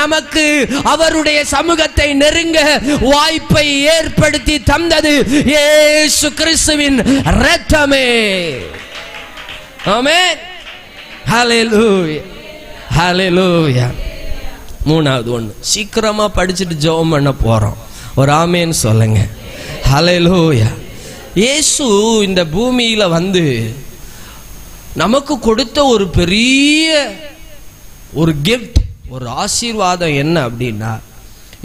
நமக்கு அவருடைய சமூகத்தை நெருங்க வாய்ப்பை ஏற்படுத்தி தந்தது இயேசு கிறிஸ்துவின் இரத்தமே. ஆமென், ஹல்லேலூயா, ஹல்லேலூயா. மூணாவது ஒன்று சீக்கிரமா படிச்சுட்டு ஜெபம் பண்ண போறோம். ஒரு ஆமேன்னு சொல்லுங்க. ஹல்லேலூயா. இயேசு இந்த பூமியில வந்து நமக்கு கொடுத்த ஒரு பெரிய ஒரு கிஃப்ட், ஒரு ஆசீர்வாதம் என்ன அப்படின்னா,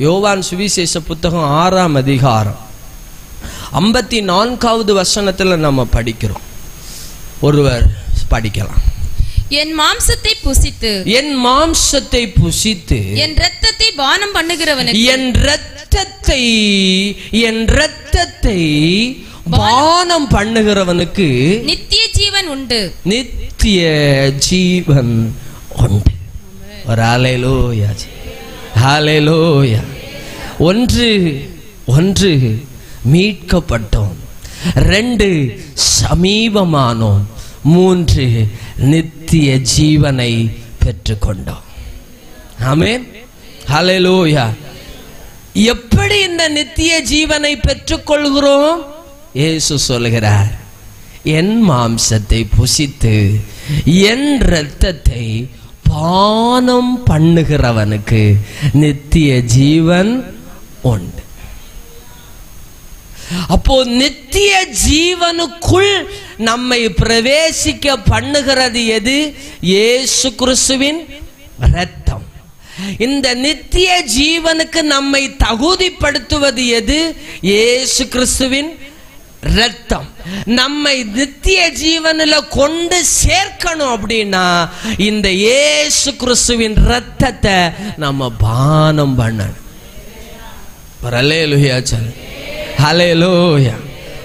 யோவான் சுவிசேஷ புத்தகம் 6ஆம் அதிகாரம் 54வது வசனத்துல நம்ம படிக்கிறோம். ஒருவர் படிக்கலாம். என் மாம்சத்தை புசித்து, என் மாம்சத்தை புசித்து என் இரத்தத்தை பானம் பண்ணுகிறவனுக்கு, என் இரத்தத்தை பானம் பண்ணுகிறவனுக்கு நித்திய ஜீவன் உண்டு, நித்திய ஜீவன் உண்டு. ஒரு ஹல்லேலூயா, ஹல்லேலூயா. ஒன்று மீட்கப்பட்டோம், 2 சமீபமானோம், 3 நித்திய ஜீவனை பெற்றுக்கொண்டோம். ஆமென், ஹல்லேலூயா. எப்படி இந்த நித்திய ஜீவனை பெற்றுக்கொள்கிறோம்? இயேசு சொல்கிறார், என் மாம்சத்தை புசித்து என் இரத்தத்தை பானம் பண்ணுகிறவனுக்கு நித்திய ஜீவன் உண்டு. அப்போ நித்திய ஜீவனுக்குள் நம்மை பிரவேசிக்க பண்ணுகிறது எது? இயேசு கிறிஸ்துவின் இரத்தம். இந்த நித்திய ஜீவனுக்கு நம்மை தகுதிப்படுத்துவது எது? இயேசு கிறிஸ்துவின் இரத்தம். நம்மை நித்திய ஜீவனில் கொண்டு சேர்க்கணும் அப்படின்னா இந்த இயேசு கிறிஸ்துவின் இரத்தத்தை நம்ம பானம் பண்ணணும். ஹல்லேலூயா, ஹல்லேலூயா.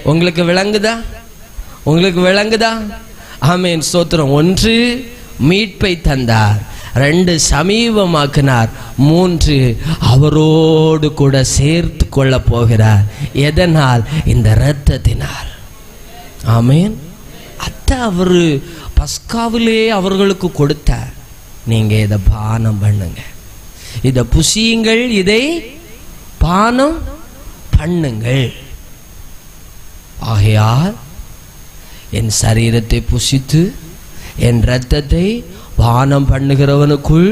உங்களுக்கு விளங்குதா? உங்களுக்கு விளங்குதா? ஆமென், ஸ்தோத்திரம். 1 மீட்பை தந்தார், 2 சமீபமாக்கினார், 3 அவரோடு கூட சேர்த்து கொள்ள போகிறார். எதனால்? இந்த இரத்தத்தினால். ஆமென். அத்தை அவரு பஸ்காவிலே அவர்களுக்கு கொடுத்தார். நீங்க இதை பானம் பண்ணுங்க, இதை புசியுங்கள், இதை பானம் பண்ணுங்கள். ஆகையால் என் சரீரத்தை புசித்து என் இரத்தத்தை பானம் பண்ணுகிறவனுக்குள்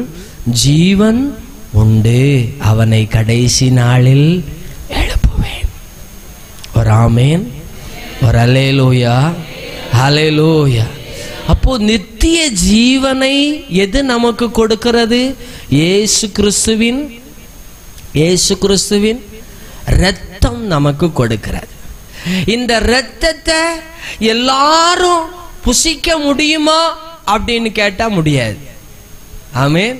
ஜீவன் உண்டு, அவனை கடைசி நாளில் எழுப்புவேன். ஒரு ஆமேன், ஒரு அல்லேலூயா, ஹல்லேலூயா. அப்போ நித்திய ஜீவனை எது நமக்கு கொடுக்கிறது? இயேசு கிறிஸ்துவின் இரத்தம் நமக்கு கொடுக்கிறது. இந்த இரத்தத்தை எல்லாரும் புசிக்க முடியுமா அப்படின்னு கேட்டா முடியாது. ஆமென்,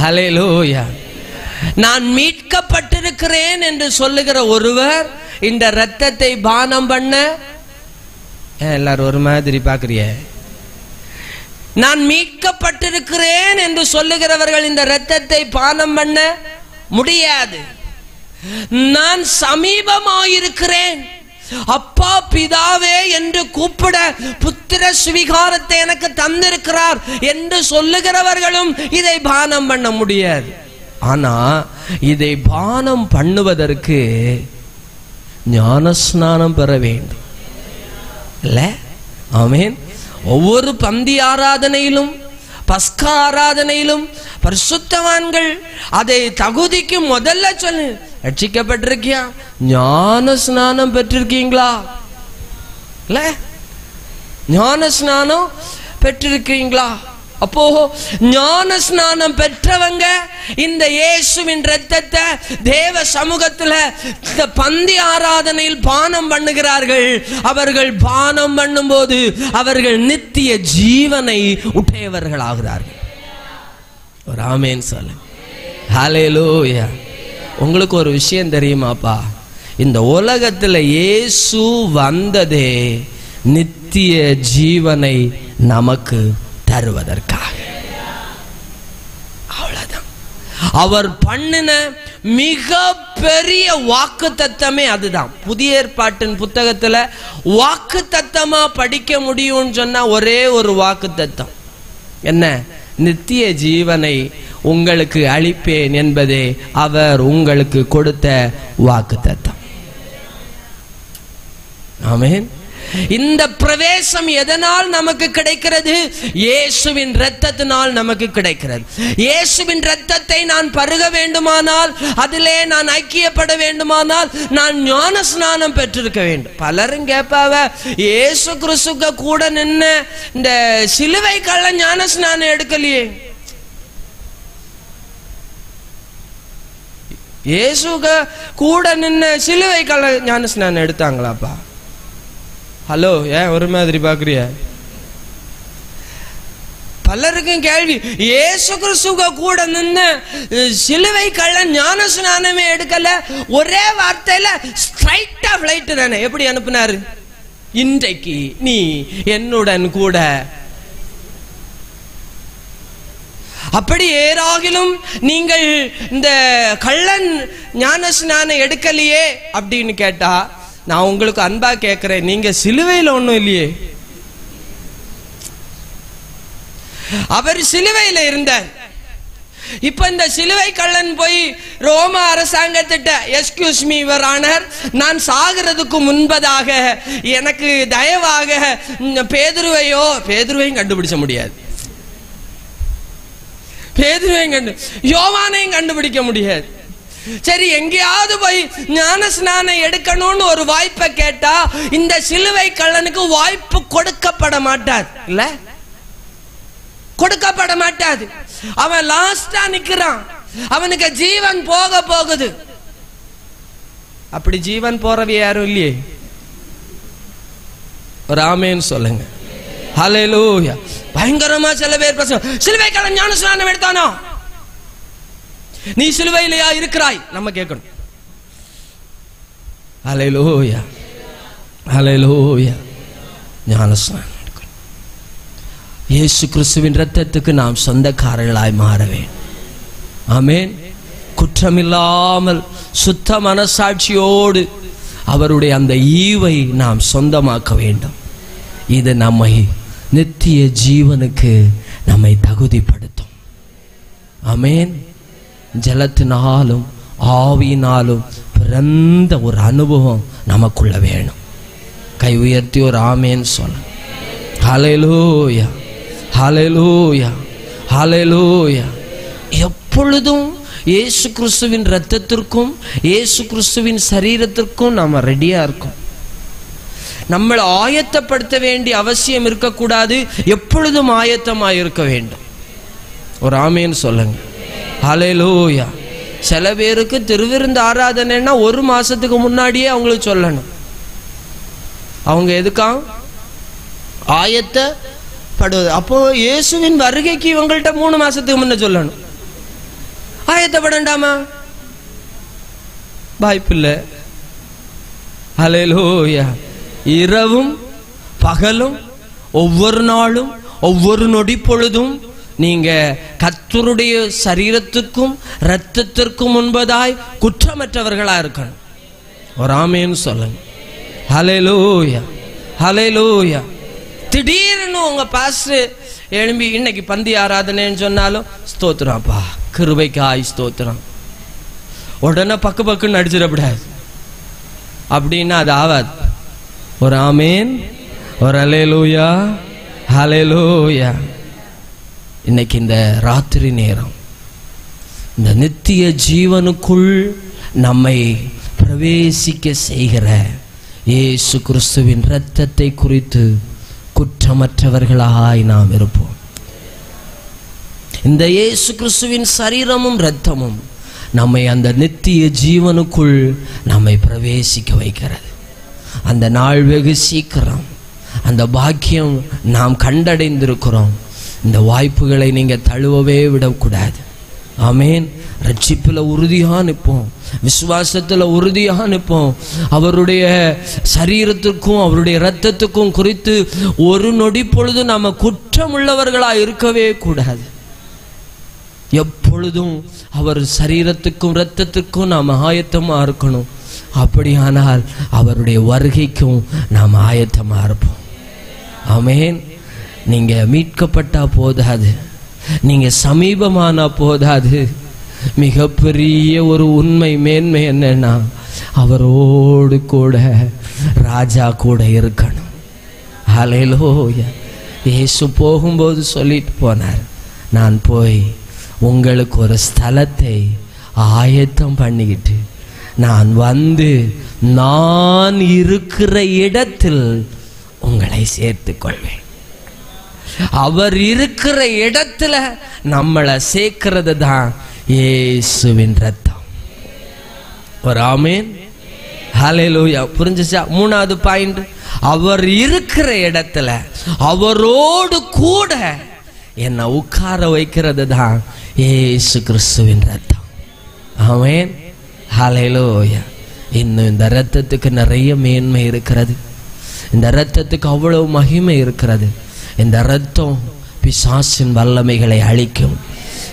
ஹல்லேலூயா. நான் மீட்கப்பட்டிருக்கிறேன் என்று சொல்லுகிற ஒருவர் இந்த இரத்தத்தை பானம் பண்ண, எல்லாரும் ஒரு மாதிரி பாக்குறிய, நான் மீட்கப்பட்டிருக்கிறேன் என்று சொல்லுகிறவர்கள் இந்த இரத்தத்தை பானம் பண்ண முடியாது. நான் சமீபமாயிருக்கிறேன், அப்பா பிதாவே என்று கூப்பிட புத்திர சுவிகாரத்தை எனக்கு தந்திருக்கிறார் என்று சொல்லுகிறவர்களும் இதை பானம் பண்ண முடியாது. ஆனா இதை பானம் பண்ணுவதற்கு ஞானஸ்நானம் பெற வேண்டும் இல்ல? ஆமென். ஒவ்வொரு பந்தி ஆராதனையிலும் பஸ்கா ஆராதனையிலும் பரிசுத்தவான்கள் அதை தகுதிக்கு முதல்ல சொல்லு, ரட்சிக்கப்பட்டிருக்கியா, ஞான ஸ்நானம் பெற்றிருக்கீங்களா, இல்ல ஞான ஸ்நானம் பெற்றிருக்கீங்களா? அப்போ ஞான ஸ்நானம் பெற்றவங்க இந்த இயேசுவின் இரத்தத்தை தேவ சமூகத்துல இந்த பந்தி ஆராதனையில் பானம் பண்ணுகிறார்கள். அவர்கள் பானம் பண்ணும்போது அவர்கள் நித்திய ஜீவனை உடையவர்கள் ஆகிறார்கள். ஒரு ஆமென் சொல்ல. ஹல்லேலூயா. உங்களுக்கு ஒரு விஷயம் தெரியுமாப்பா? இந்த உலகத்துல இயேசு வந்ததே நித்திய ஜீவனை நமக்கு தருவதற்காக. அவ்வளவுதான். அவர் பண்ணின மிக பெரிய வாக்குத்தத்தமே அதுதான். புதிய ஏற்பாட்டின் புத்தகத்துல வாக்குத்தத்தமா படிக்க முடியும்னு சொன்னா ஒரே ஒரு வாக்குத்தத்தம் என்ன? நித்திய ஜீவனை உங்களுக்கு அளிப்பேன் என்பதே அவர் உங்களுக்கு கொடுத்த வாக்குத்தத்தம். ஆமென். இந்த பிரவேசம் எதனால் நமக்கு கிடைக்கிறது? இயேசுவின் இரத்தத்தினால் நமக்கு கிடைக்கிறது. இயேசுவின் இரத்தத்தை நான் பருக வேண்டுமானால், அதிலே நான் ஐக்கியப்பட வேண்டுமானால் நான் ஞான ஸ்நானம் பெற்றிருக்க வேண்டும். பலரும் கேட்பாவ, இயேசு கிறிஸ்துக்கு கூட நின்று இந்த சிலுவை கள்ள ஞான ஸ்நானம் எடுக்கலையே, இயேசுக்கு கூட நின்று சிலுவை கள்ள ஞான ஸ்நானம் எடுத்தாங்களாப்பா? ஹலோ, ஏன் ஒரு மாதிரி பாக்குறிய? பலருக்கும் கேள்வி, இயேசு கிறிஸ்துவ கூட நின்று சிலுவை கள்ள ஞான ஸ்நானமே எடுக்கல, ஒரே வார்த்தையில ஸ்ட்ரைட்டா ஃளைட் தானே எப்படி அனுப்புனாரு? இன்றைக்கு நீ என்னுடன் கூட. அப்படி ஏறாகிலும் நீங்கள் இந்த கள்ளன் ஞான ஸ்நானம் எடுக்கலையே அப்படின்னு கேட்டா, நான் உங்களுக்கு அன்பா கேட்கிறேன், நீங்க சிலுவையில் ஒண்ணும் இல்லையே. அவர் சிலுவையில் இருந்தார். இப்ப இந்த சிலுவை கள்ளன் போய் ரோம அரசாங்கத்திட்ட, எஸ்கியூஸ் மீ யுவர் ஆனர், நான் சாகிறதுக்கு முன்பதாக எனக்கு தயவாக பேதுருவையும் கண்டுபிடிச்ச முடியாது, யோவானையும் கண்டுபிடிக்க முடியாது. சரி, எங்கேயாவது போய் ஞான ஸ்நானம் எடுக்கணும்னு ஒரு வாய்ப்பை கேட்டா இந்த சிலுவை கள்ளனுக்கு வாய்ப்பு கொடுக்கப்பட மாட்டாது. இல்ல, கொடுக்கப்பட மாட்டாது. அவன் லாஸ்டா நிக்கிறான், அவனுக்கு ஜீவன் போக போகுது. அப்படி ஜீவன் போறவ யாரும் இல்லையே. ஒரு ஆமென் சொல்லுங்க. ஹல்லேலூயா. பயங்கரமா சில பேர் பேசுறாங்க, சிலுவை கள்ளன் ஞான ஸ்நானம் எடுத்தானோ, நீ சிலுவையிலேயா இருக்கிறாய்? நம்ம கேட்கணும். ஹல்லேலூயா, ஹல்லேலூயா. ஞானஸ்நானம் எடுக்கணும். இயேசு கிறிஸ்துவின் இரத்தத்துக்கு நாம் சொந்தக்காரர்களாய் மாற வேண்டும். ஆமென். குற்றமில்லாமல் சுத்த மனசாட்சியோடு அவருடைய அந்த ஈவை நாம் சொந்தமாக்க வேண்டும். இது நம்மை நித்திய ஜீவனுக்கு நம்மை தகுதிப்படுத்தும். ஆமென். ஜலத்தினாலும் ஆவியினாலும் பிறந்த ஒரு அனுபவம் நமக்குள்ள வேணும். கை உயர்த்தி ஒரு ஆமென் சொல்ல. ஹல்லேலூயா, ஹல்லேலூயா, ஹல்லேலூயா. எப்பொழுதும் இயேசு கிறிஸ்துவின் இரத்தத்திற்கும் இயேசு கிறிஸ்துவின் சரீரத்திற்கும் நாம ரெடியா இருக்கோம். நம்மளை ஆயத்தப்படுத்த வேண்டிய அவசியம் இருக்கக்கூடாது, எப்பொழுதும் ஆயத்தமாக இருக்க வேண்டும். ஒரு ஆமென் சொல்லுங்க. ஹல்லேலூயா. சில பேருக்கு திருவிருந்து ஆராதனைன்னா ஒரு மாசத்துக்கு முன்னாடியே அவங்களுக்கு சொல்லணும். அவங்க எதுக்கா ஆயத்தப்படுவது? அப்போ இயேசுவின் வருகைக்கு இவங்கள்ட்ட 3 மாசத்துக்கு முன்ன சொல்லணும். ஆயத்தப்படண்டாமா? வாய்ப்பில்லை. ஹல்லேலூயா. இரவும் பகலும் ஒவ்வொரு நாளும் ஒவ்வொரு நொடி பொழுதும் நீங்க கர்த்தருடைய சரீரத்துக்கும் இரத்தத்திற்கும் முன்பதாய் குற்றமற்றவர்களா இருக்கணும். ஒரு ஆமென் சொல்லுங்க. ஹல்லேலூயா, ஹல்லேலூயா. திடீர்னு உங்க பாஸ்டர் எழும்பி இன்னைக்கு பந்தி ஆராதனைன்னு சொன்னாலும் ஸ்தோத்திரம்ப்பா, கிருபைக்காய் ஸ்தோத்திரம், உடனே பக்கு பக்குன்னு அடிச்சிடக்கூடாது. அப்படின்னா அது ஆவாது. ஒரு ஆமென், ஒரு ஹல்லேலூயா, ஹல்லேலூயா. இன்னைக்கு இந்த ராத்திரி நேரம் இந்த நித்திய ஜீவனுக்குள் நம்மை பிரவேசிக்க செய்கிற இயேசு கிறிஸ்துவின் இரத்தத்தை குறித்து குற்றமற்றவர்களாய் நாம் இருப்போம். இந்த இயேசு கிறிஸ்துவின் சரீரமும் இரத்தமும் நம்மை அந்த நித்திய ஜீவனுக்குள் நம்மை பிரவேசிக்க வைக்கிறது. அந்த நாள் வெகு சீக்கிரம், அந்த பாக்கியம் நாம் கண்டடைந்திருக்கிறோம். இந்த வாய்ப்புகளை நீங்கள் தழுவவே விடக்கூடாது. ஆமேன். ரட்சிப்பில் உறுதியாக நிற்போம், விசுவாசத்தில் உறுதியாக நிற்போம். அவருடைய சரீரத்துக்கும் அவருடைய இரத்தத்துக்கும் குறித்து ஒரு நொடி பொழுது நாம் குற்றமுள்ளவர்களாக இருக்கவே கூடாது. எப்பொழுதும் அவர் சரீரத்துக்கும் இரத்தத்துக்கும் நாம் ஆயத்தமாக இருக்கணும். அப்படியானால் அவருடைய வருகைக்கும் நாம் ஆயத்தமாக இருப்போம். ஆமேன். நீங்கள் மீட்கப்பட்டா போதாது, நீங்கள் சமீபமானா போதாது. மிகப்பெரிய ஒரு உண்மை மேன்மை என்னன்னா, அவரோடு கூட ராஜா கூட இருக்கணும். ஹல்லேலூயா. இயேசு போகும்போது சொல்லிட்டு போனார், நான் போய் உங்களுக்கு ஒரு ஸ்தலத்தை ஆயத்தம் பண்ணிக்கிட்டு நான் வந்து நான் இருக்கிற இடத்தில் உங்களை சேர்த்து கொள்வேன். அவர் இருக்கிற இடத்துல நம்மளை சேர்க்கிறது தான் இயேசுவின் ரத்தம். ஒரு ஆமேன். ஹல்லேலூயா. புரிஞ்சுச்சா? மூணாவது பாயிண்ட், அவர் இருக்கிற இடத்துல அவரோடு கூட என்னை உட்கார வைக்கிறது தான் இயேசு கிறிஸ்துவின் ரத்தம். ஆமேன். ஹல்லேலூயா. இன்னும் இந்த ரத்தத்துக்கு நிறைய மேன்மை இருக்கிறது. இந்த ரத்தத்துக்கு அவ்வளவு மகிமை இருக்கிறது. இந்த ரத்தம் பிசாசின் வல்லமைகளை அழிக்கும்.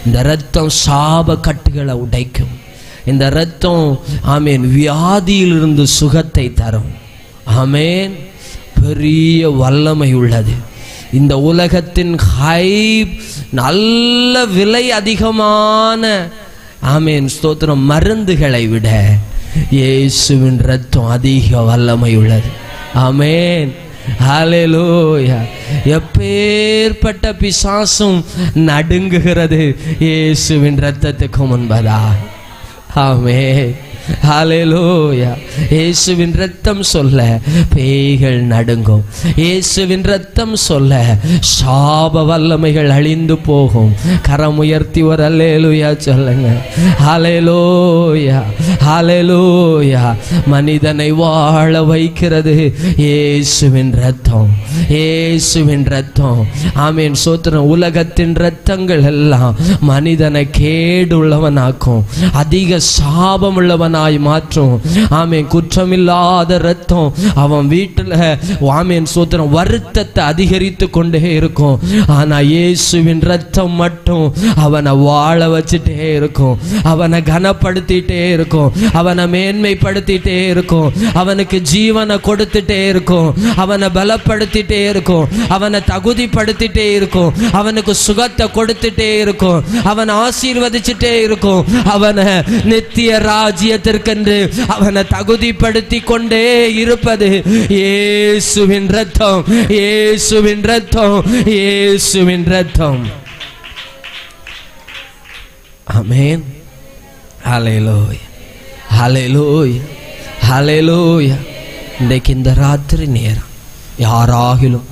இந்த ரத்தம் சாப கட்டுகளை உடைக்கும். இந்த ரத்தம் ஆமேன் வியாதியிலிருந்து சுகத்தை தரும். ஆமேன். பெரிய வல்லமை உள்ளது. இந்த உலகத்தின் நல்ல விலை அதிகமான ஆமேன் ஸ்தோத்திரம் மருந்துகளை விட இயேசுவின் ரத்தம் அதிக வல்லமை உள்ளது. ஆமேன். ஹல்லேலூயா. எப்பேற்பட்ட பிசாசும் நடுங்குகிறது இயேசுவின் ரத்தத்துக்கு முன்பதா. ஆமென். ஹல்லேலூயா. இயேசுவின் ரத்தம் சொல்ல பேய்கள் நடுங்கும். இயேசுவின் ரத்தம் சொல்ல சாப வல்லமைகள் அழிந்து போகும். கரம் உயர்த்தி ஒரு அல்லேலூயா சொல்லுங்க. ஹல்லேலூயா. ஹல்லேலூயா. மனிதனை வாழ வைக்கிறது இயேசுவின் ரத்தம். இயேசுவின் ரத்தம். ஆமீன். சோத்திரம். உலகத்தின் ரத்தங்கள் எல்லாம் மனிதனை கேடுள்ளவனாக்கும், அதிக சாபம் உள்ளவன் மாற்றும். ஆமேன். குற்றமில்லாத ரத்தம் அவன் வீட்டில் ஆமேன் சோத்திரம் வருத்தத்தை அதிகரித்து கொண்டே இருக்கும். ஆனா இயேசுவின் ரத்தம் மட்டும் அவனை வாழ வச்சுட்டே இருக்கும், அவனை கனப்படுத்திட்டே இருக்கும், அவனை மேன்மைப்படுத்திட்டே இருக்கும், அவனுக்கு ஜீவனை கொடுத்துட்டே இருக்கும், அவனை பலப்படுத்திட்டே இருக்கும், அவனை தகுதிப்படுத்திட்டே இருக்கும், அவனுக்கு சுகத்தை கொடுத்துட்டே இருக்கும், அவனை ஆசீர்வதிச்சுட்டே இருக்கும், அவனை நித்திய ராஜ்யத்திற்கென்று அவனை தகுதிப்படுத்தி கொண்டே இருப்பது இயேசுவின் ரத்தம். இயேசுவின் ரத்தம். இயேசுவின் ரத்தம். ஆமென். ஹல்லேலூயா. ஹல்லேலூயா. ஹல்லேலூயா. இன்றைக்கு இந்த ராத்திரி நேரம் யாராகிலும்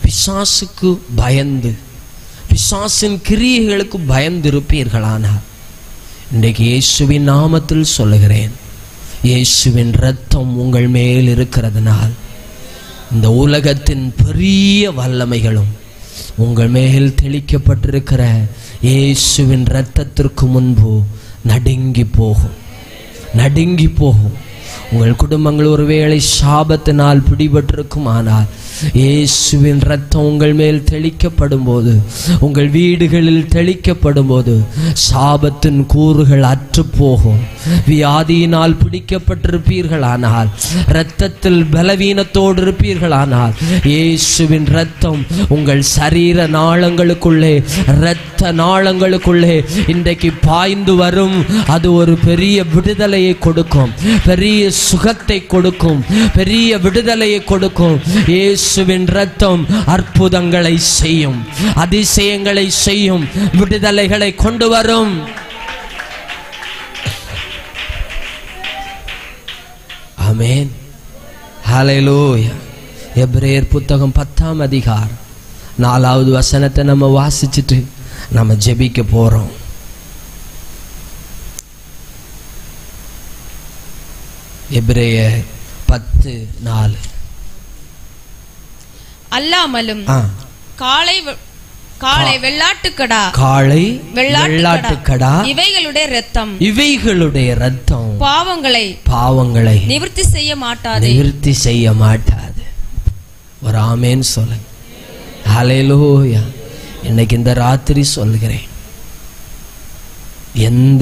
பிசாசுக்கு பயந்து, பிசாசின் கிரியைகளுக்கு பயந்து இருப்பீர்களானால் இன்றைக்கு இயேசுவின் நாமத்தில் சொல்லுகிறேன், இயேசுவின் ரத்தம் உங்கள் மேல் இருக்கிறதுனால் இந்த உலகத்தின் பெரிய வல்லமைகளும் உங்கள் மேல் தெளிக்கப்பட்டிருக்கிற இயேசுவின் ரத்தத்திற்கு முன்பு நடுங்கி போகும். நடுங்கி போகும். உங்கள் குடும்பங்கள் ஒருவேளை சாபத்தினால் பிடிபட்டிருக்கும், ஆனால் இயேசுவின் ரத்தம் உங்கள் மேல் தெளிக்கப்படும் போது, உங்கள் வீடுகளில் தெளிக்கப்படும் போது சாபத்தின் கூறுகள் அற்று போகும். வியாதியினால் பிடிக்கப்பட்டிருப்பீர்களானால், இரத்தத்தில் பலவீனத்தோடு இருப்பீர்களானால், இயேசுவின் இரத்தம் உங்கள் சரீர நாளங்களுக்குள்ளே, இரத்த நாளங்களுக்குள்ளே இன்றைக்கு பாய்ந்து வரும். அது ஒரு பெரிய விடுதலையை கொடுக்கும், பெரிய சுகத்தை கொடுக்கும், பெரிய விடுதலையை கொடுக்கும். இயேசுவின் இரத்தம் அற்புதங்களை செய்யும், அதிசயங்களை செய்யும், விடுதலைகளை கொண்டு வரும். ஆமென், ஹல்லேலூயா. எபிரேயர் புத்தகம் 10ஆம் அதிகாரம் 4வது வசனத்தை நம்ம வாசிச்சுட்டு நம்ம ஜெபிக்க போறோம். எபிரேயர் 10:4. அல்லாமலும் காளை வெள்ளாட்டுக்கடா இவைகளுடைய இரத்தம் பாவங்களை நிவர்த்தி செய்ய மாட்டாது. ஒரு ஆமென் சொல்லுங்க. ஹல்லேலூயா. இன்னைக்கு இந்த ராத்திரி சொல்கிறேன், எந்த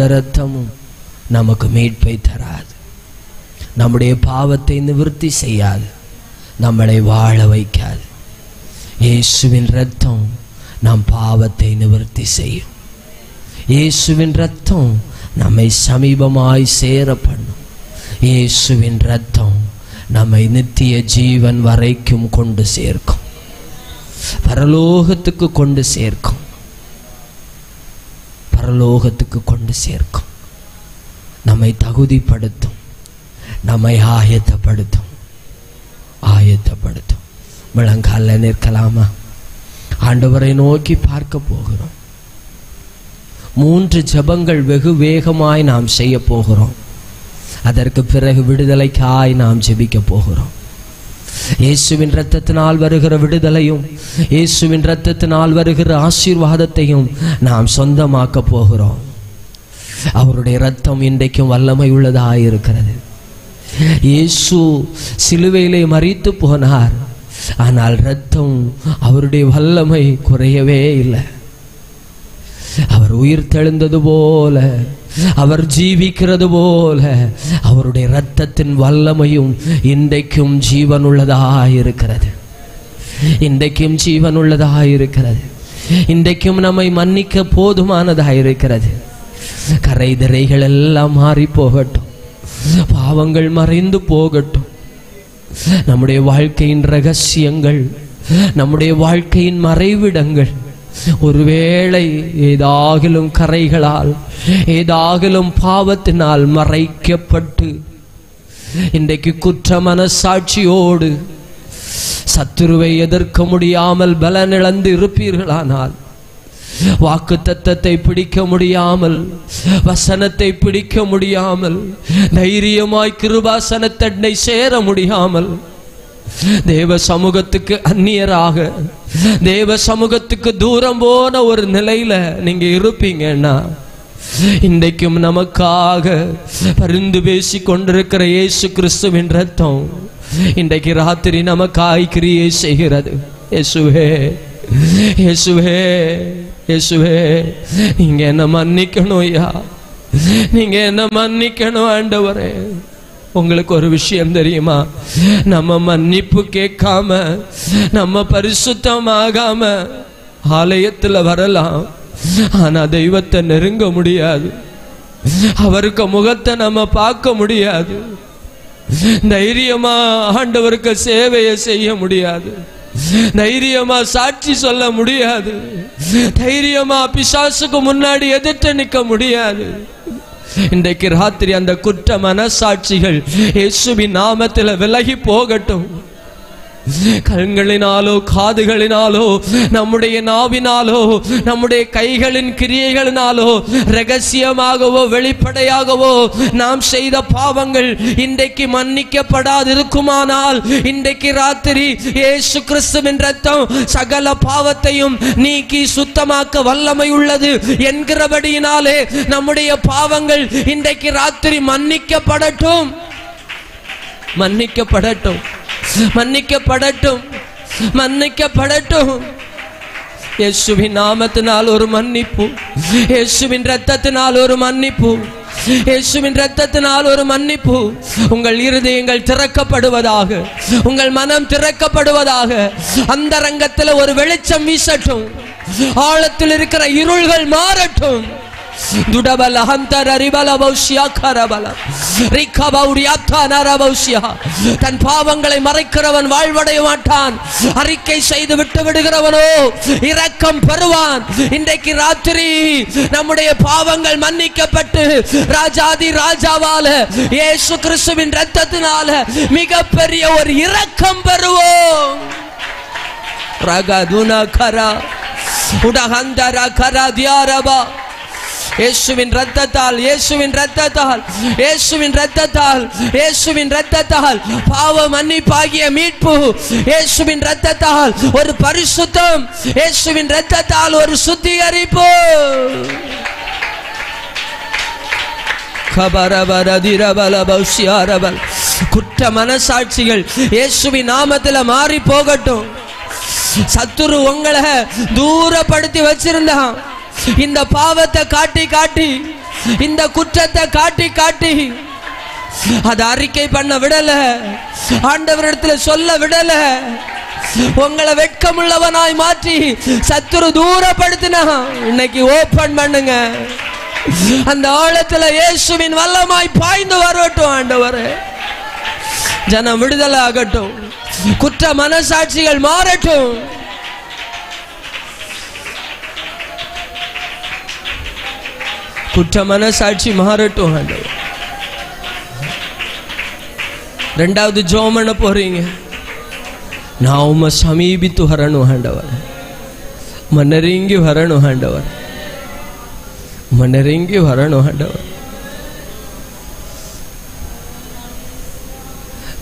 இரத்தமும் நமக்கு மீட்பை தராது, நம்முடைய பாவத்தை நிவர்த்தி செய்யாது, நம்மளை வாழ வைக்காது. இயேசுவின் இரத்தம் நம் பாவத்தை நிவர்த்தி செய்யும். இயேசுவின் இரத்தம் நம்மை சமீபமாய் சேர பண்ணும். இயேசுவின் இரத்தம் நம்மை நித்திய ஜீவன் வரைக்கும் கொண்டு சேர்க்கும், பரலோகத்துக்கு கொண்டு சேர்க்கும், பரலோகத்துக்கு கொண்டு சேர்க்கும். நம்மை தகுதிப்படுத்தும், நம்மை ஆயத்தப்படுத்தும். முழங்கால நிற்கலாமா? ஆண்டவரை நோக்கி பார்க்க போகிறோம். 3 ஜெபங்கள் வெகு வேகமாய் நாம் செய்ய போகிறோம். அதற்கு பிறகு விடுதலைக்காய் நாம் ஜெபிக்க போகிறோம். இயேசுவின் இரத்தத்தினால் வருகிற விடுதலையும், இயேசுவின் இரத்தத்தினால் வருகிற ஆசீர்வாதத்தையும் நாம் சொந்தமாக்க போகிறோம். அவருடைய இரத்தம் இன்றைக்கும் வல்லமை உள்ளதாயிருக்கிறது. இயேசு சிலுவையிலே மரித்து போனார், ஆனால் இரத்தம், அவருடைய வல்லமை குறையவே இல்லை. அவர் உயிர் தெழுந்தது போல, அவர் ஜீவிக்கிறது போல, அவருடைய இரத்தத்தின் வல்லமையும் இன்றைக்கும் ஜீவனுள்ளதாயிருக்கிறது. இன்றைக்கும் ஜீவனுள்ளதாயிருக்கிறது. இன்றைக்கும் நம்மை மன்னிக்க போதுமானதாயிருக்கிறது. கரை திரைகள் எல்லாம் மாறி போகட்டும், பாவங்கள் மறைந்து போகட்டும். நம்முடைய வாழ்க்கையின் ரகசியங்கள், நம்முடைய வாழ்க்கையின் மறைவிடங்கள் ஒருவேளை ஏதாகிலும் கரைகளால், ஏதாகிலும் பாவத்தினால் மறைக்கப்பட்டு இன்றைக்கு குற்ற மனசாட்சியோடு சத்துருவை எதிர்க்க முடியாமல் பலனிழந்து இருப்பீர்களானால், வாக்கு தத்தத்தை பிடிக்க முடியாமல், வசனத்தை பிடிக்க முடியாமல், தைரியமாய் கிருபாசனத்தண்டை சேர முடியாமல், தேவ சமூகத்துக்கு அந்நியராக, தேவ சமூகத்துக்கு தூரம் போன ஒரு நிலையில நீங்க இருப்பீங்கன்னா, இன்றைக்கும் நமக்காக பரிந்து பேசி கொண்டிருக்கிற இயேசு கிறிஸ்துவின் இரத்தம் இன்றைக்கு ராத்திரி நமக்காய் கிரியை செய்கிறது. இயேசுவே, இயேசுவே, இயேசுவே, நீங்க என்ன மன்னிக்கணும் ஐயா, நீங்க என்ன மன்னிக்கணும் ஆண்டவரே. உங்களுக்கு ஒரு விஷயம் தெரியுமா? நம்ம மன்னிப்பு கேட்காம, நம்ம பரிசுத்தமாகாம ஆலயத்துல வரலாம், ஆனா தெய்வத்தை நெருங்க முடியாது. அவருக்கு முகத்தை நம்ம பார்க்க முடியாது. தைரியமா ஆண்டவருக்கு சேவையை செய்ய முடியாது. தைரியமா சாட்சி சொல்ல முடியாது. தைரியமா பிசாசுக்கு முன்னாடி எதிர்த்து நிற்க முடியாது. இன்றைக்கு ராத்திரி அந்த குற்ற மனசாட்சிகள் இயேசுவின் நாமத்தில் விலகி போகட்டும். கண்களினாலோ, காதுகளினாலோ, நம்முடைய நாவினாலோ, நம்முடைய கைகளின் கிரியைகளினாலோ, ரகசியமாகவோ வெளிப்படையாகவோ நாம் செய்த பாவங்கள் இன்றைக்கு மன்னிக்கப்படாது இருக்குமானால், இன்றைக்கு ராத்திரி இயேசு கிறிஸ்துவின் இரத்தம் சகல பாவத்தையும் நீக்கி சுத்தமாக்க வல்லமை உள்ளது என்கிறபடியினாலே நம்முடைய பாவங்கள் இன்றைக்கு ராத்திரி மன்னிக்கப்படட்டும், மன்னிக்கப்படட்டும், மன்னிக்கப்படட்டும், மன்னிக்கப்படட்டும். இயேசுவின் நாமத்தினால் ஒரு மன்னிப்பு, இயேசுவின் இரத்தத்தினால் ஒரு மன்னிப்பு, இயேசுவின் இரத்தத்தினால் ஒரு மன்னிப்பு. உங்கள் இருதயங்கள் திறக்கப்படுவதாக, உங்கள் மனம் திறக்கப்படுவதாக. அந்த ரங்கத்தில் ஒரு வெளிச்சம் வீசட்டும், ஆழத்தில் இருக்கிற இருள்கள் மாறட்டும். துடபல ஹந்தர ரிபல பௌஷ்யா கரபல ரிகபௌரியாத்தா நரபௌஷ்யா. தன் பாவங்களை மறைக்கிறவன் வாழ்வடைய மாட்டான், அறிக்கை செய்து விட்டு விடுகிறவனோ இரக்கம் பெறுவான். இன்றைக்கு ராத்திரி நம்முடைய பாவங்கள் மன்னிக்கப்பட்டு ராஜாதி ராஜாவால இயேசு கிறிஸ்துவின் இரத்தத்தினால மிகப்பெரிய ஒரு இரக்கம் பெறுவோம். ரகதுனா கரா உடஹந்தர கரா தியாரபா. இயேசுவின் இரத்தத்தால், இயேசுவின் இரத்தத்தால், இயேசுவின் இரத்தத்தால், இயேசுவின் இரத்தத்தால் பாவ மன்னிப்பாகிய மீட்பு, இயேசுவின் இரத்தத்தால் ஒரு பரிசுத்தம், இயேசுவின் இரத்தத்தால் ஒரு சுத்திகரிப்பு. குற்ற மனசாட்சிகள் இயேசுவின் நாமத்தில் மாறி போகட்டும். சத்துரு உங்களை தூரப்படுத்தி வச்சிருந்தான். இந்த பாவத்தை காட்டி காட்டி, இந்த குற்றத்தை காட்டி காட்டி அதை அறிக்கை பண்ண விடல, ஆண்டவரிடத்துல சொல்ல விடல. உங்களை வெட்கமுள்ளவனாய் மாற்றி சத்துரு தூரப்படுத்தினா இன்னைக்கு ஓபன் பண்ணுங்க. அந்த ஆழத்துல இயேசுவின் வல்லமாய் பாய்ந்து வரட்டும். ஆண்டவரே, ஜனம் விடுதலை ஆகட்டும், குற்ற மனசாட்சிகள் மாறட்டும். குற்ற மனசாட்சி மாறட்டும். ஆண்டவர், ரெண்டாவது ஜெபம் பண்ண போறீங்க. நான் உம்மை சமீபித்து வரணும் ஆண்டவர், உம்மை நெருங்கி வரணும் ஆண்டவர், உம்மை நெருங்கி வரணும் ஆண்டவர்.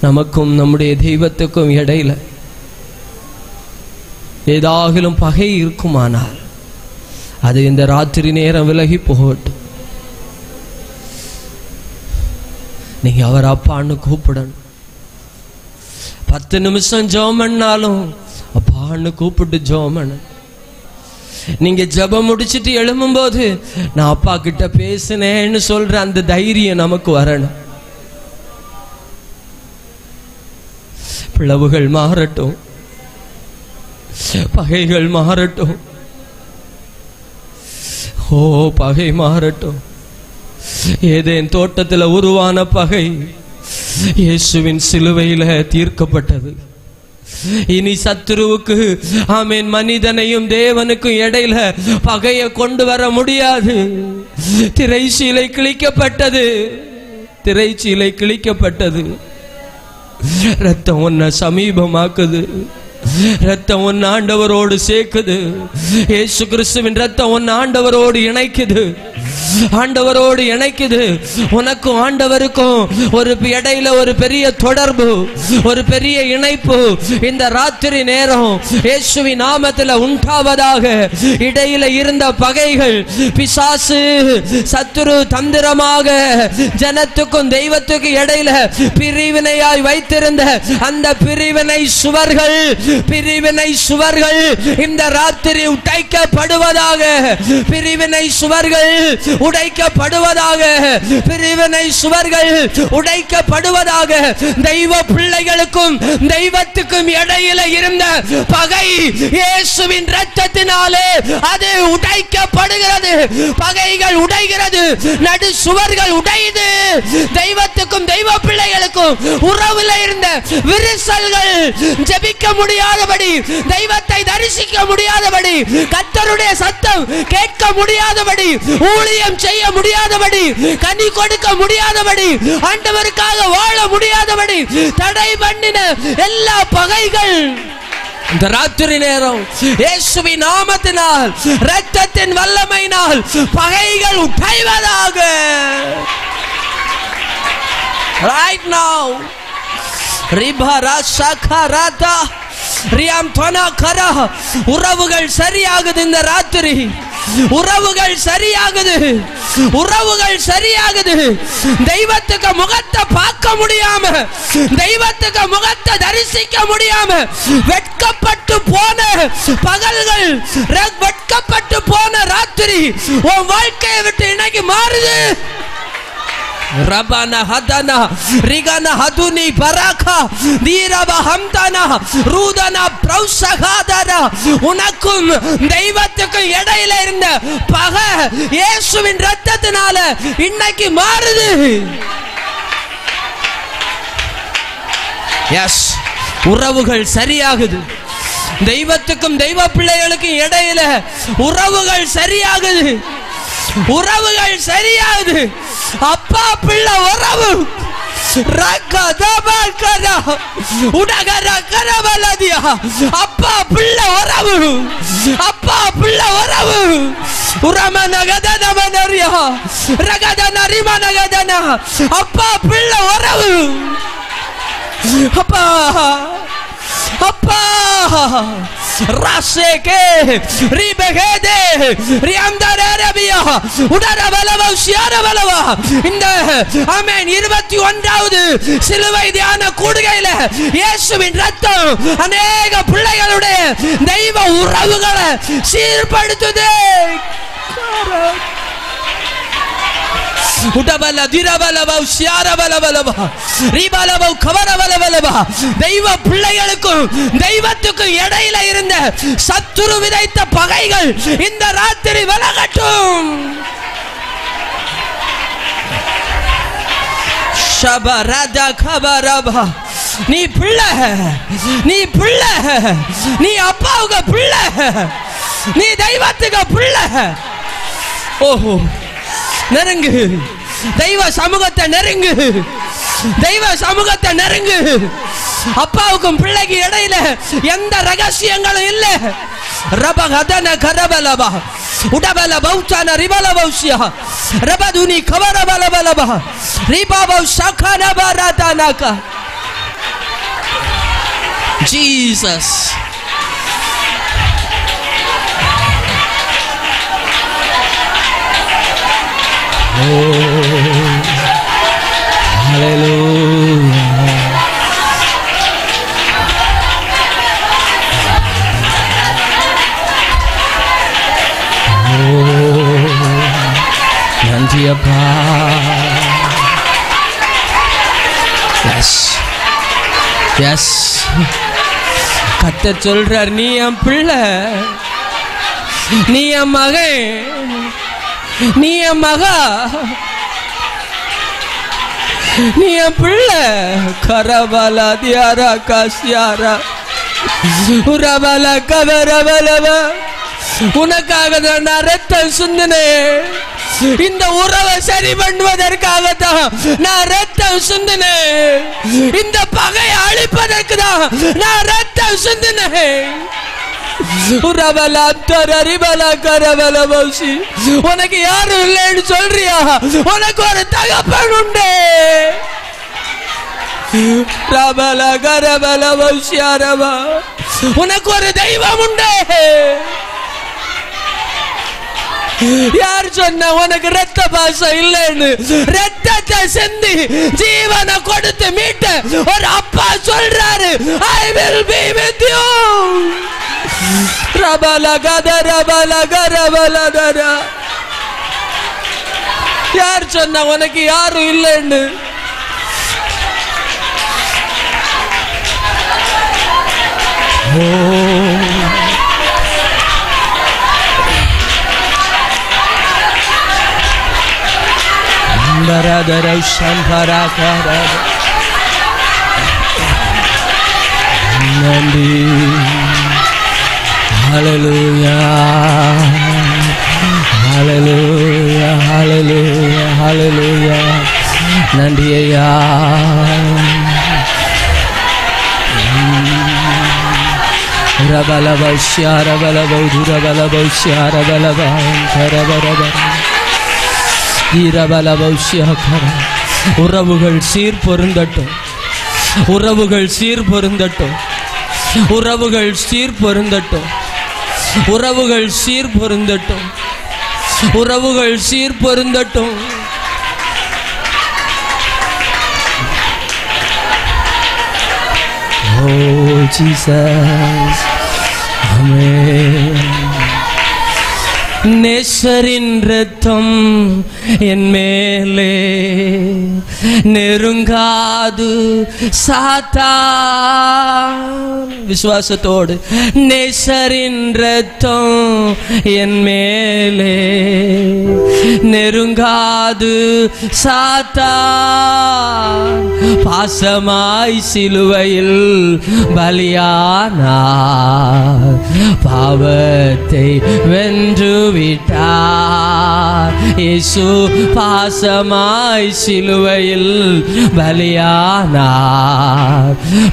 நமக்கும் நம்முடைய தெய்வத்துக்கும் இடையில ஏதாகிலும் பகை இருக்குமானால் அது இந்த ராத்திரி நேரம் விலகி போகட்டும். நீங்க அவர் அப்பான்னு கூப்பிடணும். 10 நிமிஷம் ஜெபம் பண்ணாலும் அப்பான்னு கூப்பிட்டு ஜெபம் பண்ண. நீங்க ஜெபம் முடிச்சிட்டு எழும்பும் போது நான் அப்பா கிட்ட பேசினேன்னு சொல்ற அந்த தைரியம் நமக்கு வரணும். பிளவுகள் மாறட்டும், பகைகள் மாறட்டும். ஓ, பகை மாறட்டும். ஏதேன் தோட்டத்தில் உருவான பகை இயேசுவின் சிலுவையில தீர்க்கப்பட்டது. இனி சத்துருவுக்கு, ஆமென், மனிதனையும் தேவனுக்கும் இடையில பகையை கொண்டு வர முடியாது. திரைச்சீலை கிழிக்கப்பட்டது, திரைச்சீலை கிழிக்கப்பட்டது. ரத்தம் உன்னை சமீபமாக்குது, ரத்தம் உன் ஆண்டவரோடு சேர்க்குது. இயேசு கிறிஸ்துவின் ரத்தம் உன் ஆண்டவரோடு இணைக்குது, ஆண்டவரோடு இணைக்குது. உனக்கும் ஆண்டவருக்கும் ஒரு இடையில ஒரு பெரிய தொடர்பு, ஒரு பெரிய இணைப்பு இந்த ராத்திரி நேரம் இயேசுவின் நாமத்தில் உண்டாவதாக. இடையில இருந்த பகைகள், பிசாசு சத்துரு தந்திரமாக ஜனத்துக்கும் தெய்வத்துக்கும் இடையில பிரிவினையாய் வைத்திருந்த அந்த பிரிவினை சுவர்கள், பிரிவினை சுவர்கள் இந்த ராத்திரி உடைக்கப்படுவதாக. பிரிவினை சுவர்கள் உடைக்கப்படுவதாக, பிரிவினை சுவர்கள் உடைக்கப்படுவதாக. தெய்வ பிள்ளைகளுக்கும் தெய்வத்துக்கும் இடையில இருந்த பகை இயேசுவின் இரத்தத்தினாலே அது உடைக்கப்படுகிறது. பகைகள் உடைகிறது, நடு சுவர்கள் உடையுது. தெய்வத்துக்கும் தெய்வ பிள்ளைகளுக்கும் உறவுல இருந்த விரிசல்கள், ஜெபிக்க முடியாதபடி, தெய்வத்தை தரிசிக்க முடியாதபடி, கர்த்தருடைய சத்தம் கேட்க முடியாதபடி, ஊழியம் செய்ய முடியாதபடி, கனி கொடுக்க முடியாதபடி, ஆண்டவருக்காக வாழ முடியாதபடி தடை பண்ணின எல்லா பகைகள் இந்த ராத்திரி நேரம் இயேசுவின் நாமத்தினால், இரத்தத்தின் வல்லமையினால் பகைகள் உடைவதாக. Right now, ரிபரா சகராதா ரியாம் தனா கரா. உறவுகள் சரியாகுது இந்த ராத்திரி. உறவுகள் சரியாகுது, உறவுகள் சரியாகுது. தெய்வத்துக்கு முகத்தை பார்க்க முடியாம, தெய்வத்துக்கு முகத்தை தரிசிக்க முடியாம வெட்கப்பட்டு போன பகல்கள், வெட்கப்பட்டு போன ராத்திரி உன் வாழ்க்கையை விட்டு இன்னைக்கு மாறுது. ரபனா ஹதனா ரிகனா ஹதுனி பராகா தீரப ஹம்தனா ரூதனா பிரௌசகாதனா. உனக்கும் தெய்வத்துக்கும் இடையில இருந்த பகை இயேசுவின் இரத்தத்தினால இன்னைக்கு மாறுது. எஸ், உறவுகள் சரியாகுது. தெய்வத்துக்கும் தெய்வ பிள்ளைகளுக்கும் இடையில உறவுகள் சரியாகுது, உறவுகள் சரியாகுது. அப்பா பிள்ளை உறவு அப்பா பிள்ளை உறவு, அப்பா பிள்ளை உறவு. அப்பா பிள்ளை உறவு. அப்பா அப்பா ராசேகே ரிபகேதே ரியாம்தரபியா உடரபலவ ஷியாரபலவ. இந்த ஆமென் 21வது சிலுவை தியான கூடுகையில இயேசுவின் இரத்தம் अनेक பிள்ளைகளுடைய தெய்வ உறவுகளை சீர்படுத்துது. தெய்வ பிள்ளைகளுக்கும் தெய்வத்துக்கும் இடையில இருந்த சத்துரு விதைத்த பகைகள் இந்த ராத்திரி விலகட்டும். நீ பிள்ளை, நீ பிள்ளை, நீ அப்பாவுக்கு பிள்ளை, நீ தெய்வத்துக்கு பிள்ளை. ஓஹோ, நெருங்கு, தெய்வ சமூகத்தை நெருங்கு, தெய்வ சமூகத்தை நெருங்கு. அப்பாவுக்கும் பிள்ளைக்கு இடையில எந்த ரகசியங்களும் இல்ல. ரபகதன கரபலபா உடபல பௌச்சான ரிபலபௌசியா ரபதுனி கவரபலபலபா ரிபாபௌ சகனபரதனக. ஜீசஸ். Oh, hallelujah. Oh, நன்றி அப்பா. எஸ் எஸ், கர்த்தர் சொல்றார், நீ என் பிள்ளை, நீ என் மகன், நீ என் மகா, நீ என் பிள்ளை. கரபலா தியாரா காசியாரா உரபலா கவரபலவ. உனக்காக தான் நான் ரத்தம் சிந்தினேன். இந்த உறவை சரி பண்ணுவதற்காகத்தான் நான் ரத்தம் சிந்தினேன். இந்த பகையை அழிப்பதற்கு தான் நான் ரத்தம் சிந்தினேன். உனக்கு யாரும் இல்லைன்னு சொல்றியா? உனக்கு ஒரு தகப்பன் உண்டு. உனக்கு ஒரு தெய்வம் உண்டு. யார் சொன்ன உனக்கு ரத்த பாசம் இல்லைன்னு? ரத்தத்தை சிந்தி ஜீவனை கொடுத்து மீட்ட ஒரு அப்பா சொல்றாரு, I will be with you. யார் சொன்ன உனக்கு யாரும் இல்லைன்னு? நன்றி. Hallelujah, hallelujah, hallelujah, hallelujah. நன்றி ஐயா. ரபலபௌஷ்யா ரபலபௌது ரபலபௌஷ்யா ரபலபௌரபரபர இரபலபௌஷ்யா கர. உறவுகள் சீர் பொருந்தட்டும், உறவுகள் சீர் பொருந்தட்டும், உறவுகள் சீர் பொருந்தட்டும், உறவுகள் சீர் பொருந்தட்டும். உறவுகள் சீர்பொருந்தட்டும். Oh Jesus, Amen. நேசரின் இரத்தம் என் மேலே நெருங்காது சாத்தான். விசுவாசத்தோடு நேசரின் இரத்தம் என் மேலே நெருங்காது சாத்தான். பாசமாய் சிலுவையில் பலியானார், பாவத்தை வென்று விட்டார். இயேசு பாசமாய் சிலுவையில் பலியானார்,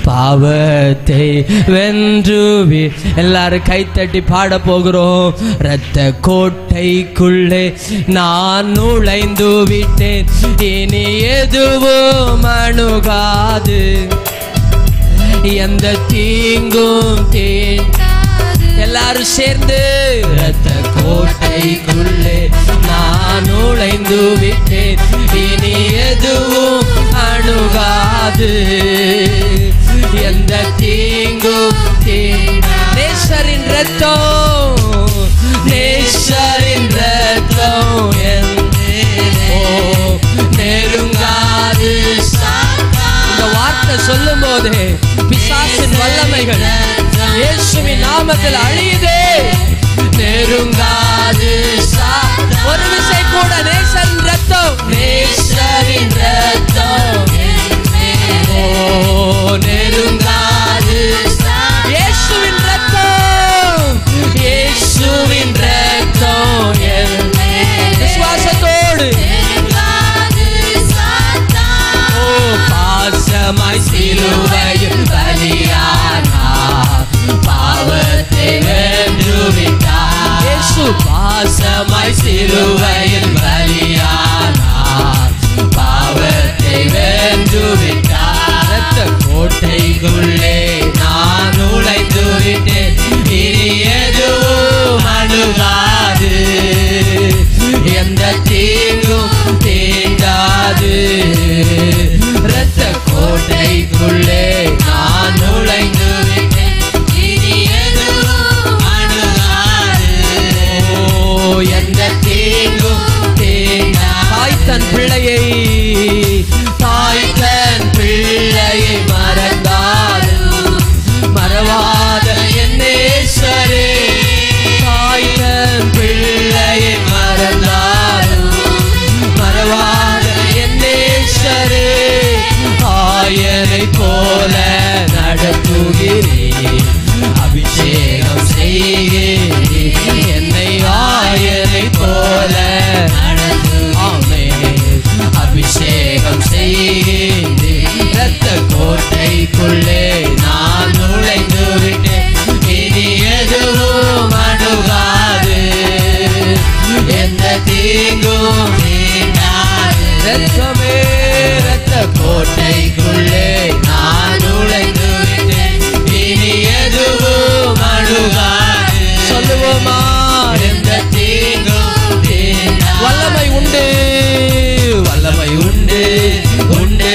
பாவத்தை வென்று எல்லாரும் கைத்தட்டி பாட போகிறோம். இரத்த கோட்டைக்குள்ளே நான் நுழைந்து விட்டேன், இனி எதுவும் அணுகாது, எந்த தீங்கும் எல்லாரும் சேர்ந்து. இரத்த கோட்டைக்குள்ளே நான் நுழைந்து விட்டேன், இனி எதுவும் அணுகாது, எந்த தீங்கும் நேசரின் இரத்தம், நேசரின் இரத்தம் நெருங்காது. இந்த வார்த்தை சொல்லும் போது பிசாசின் வல்லமைகள் இயேசுவின் நாமத்தில் அழியுதே. நெருங்காது ஒரு விசை கூட நேசரின் இரத்தம், நேசரின் இரத்தம் நெருங்காது. இயேசுவின் இரத்தம், இயேசுவின் இரத்தம் விசுவாசத்தோடு பாசமாய் சிலுவையில் பலியானார், பாவத்தை வென்று விட்டார். இயேசு பாசமாய் சிலுவையில் பலியானார், பாவத்தை வென்று விட்டார். இரத்த கோட்டைக்குள்ளே நான் நுழைந்து விட்டேன், இனி எதுவும் அணுகாது, எந்த தீங்கும் தீண்டாது. இரத்த கோட்டைக்குள்ளே நான் நுழைந்து விட்டேன், இனி எதுவும் அணுகாது, எந்த தீங்கும் தீண்டாது. தாய் தன் பிள்ளையை மறந்தாலும் மறவாத என் நேசரே, தாய் தன் பிள்ளையை மறந்தாலும் மறவாத என் நேசரே, ஆயனை போல நடத்துகிறேன், அபிஷேகம் செய்கிறேன், என்னை ஆயனை போல அபிஷேகம் செய்கிறேன். இரத்த கோட்டைக்குள்ளே நான் நுழைந்து விட்டேன், இனி எதுவும் அணுகாது, எந்த தீங்கும் தீண்டாது. இரத்தமே இரத்த கோட்டைக்குள்ளே நான் நுழைந்து விட்டேன், இனி எதுவும் அணுகாது. சொல்லுவோமா? எந்த தீங்கும் தீண்டாது. வல்லமை உண்டு, வல்லமை உண்டு, உண்டு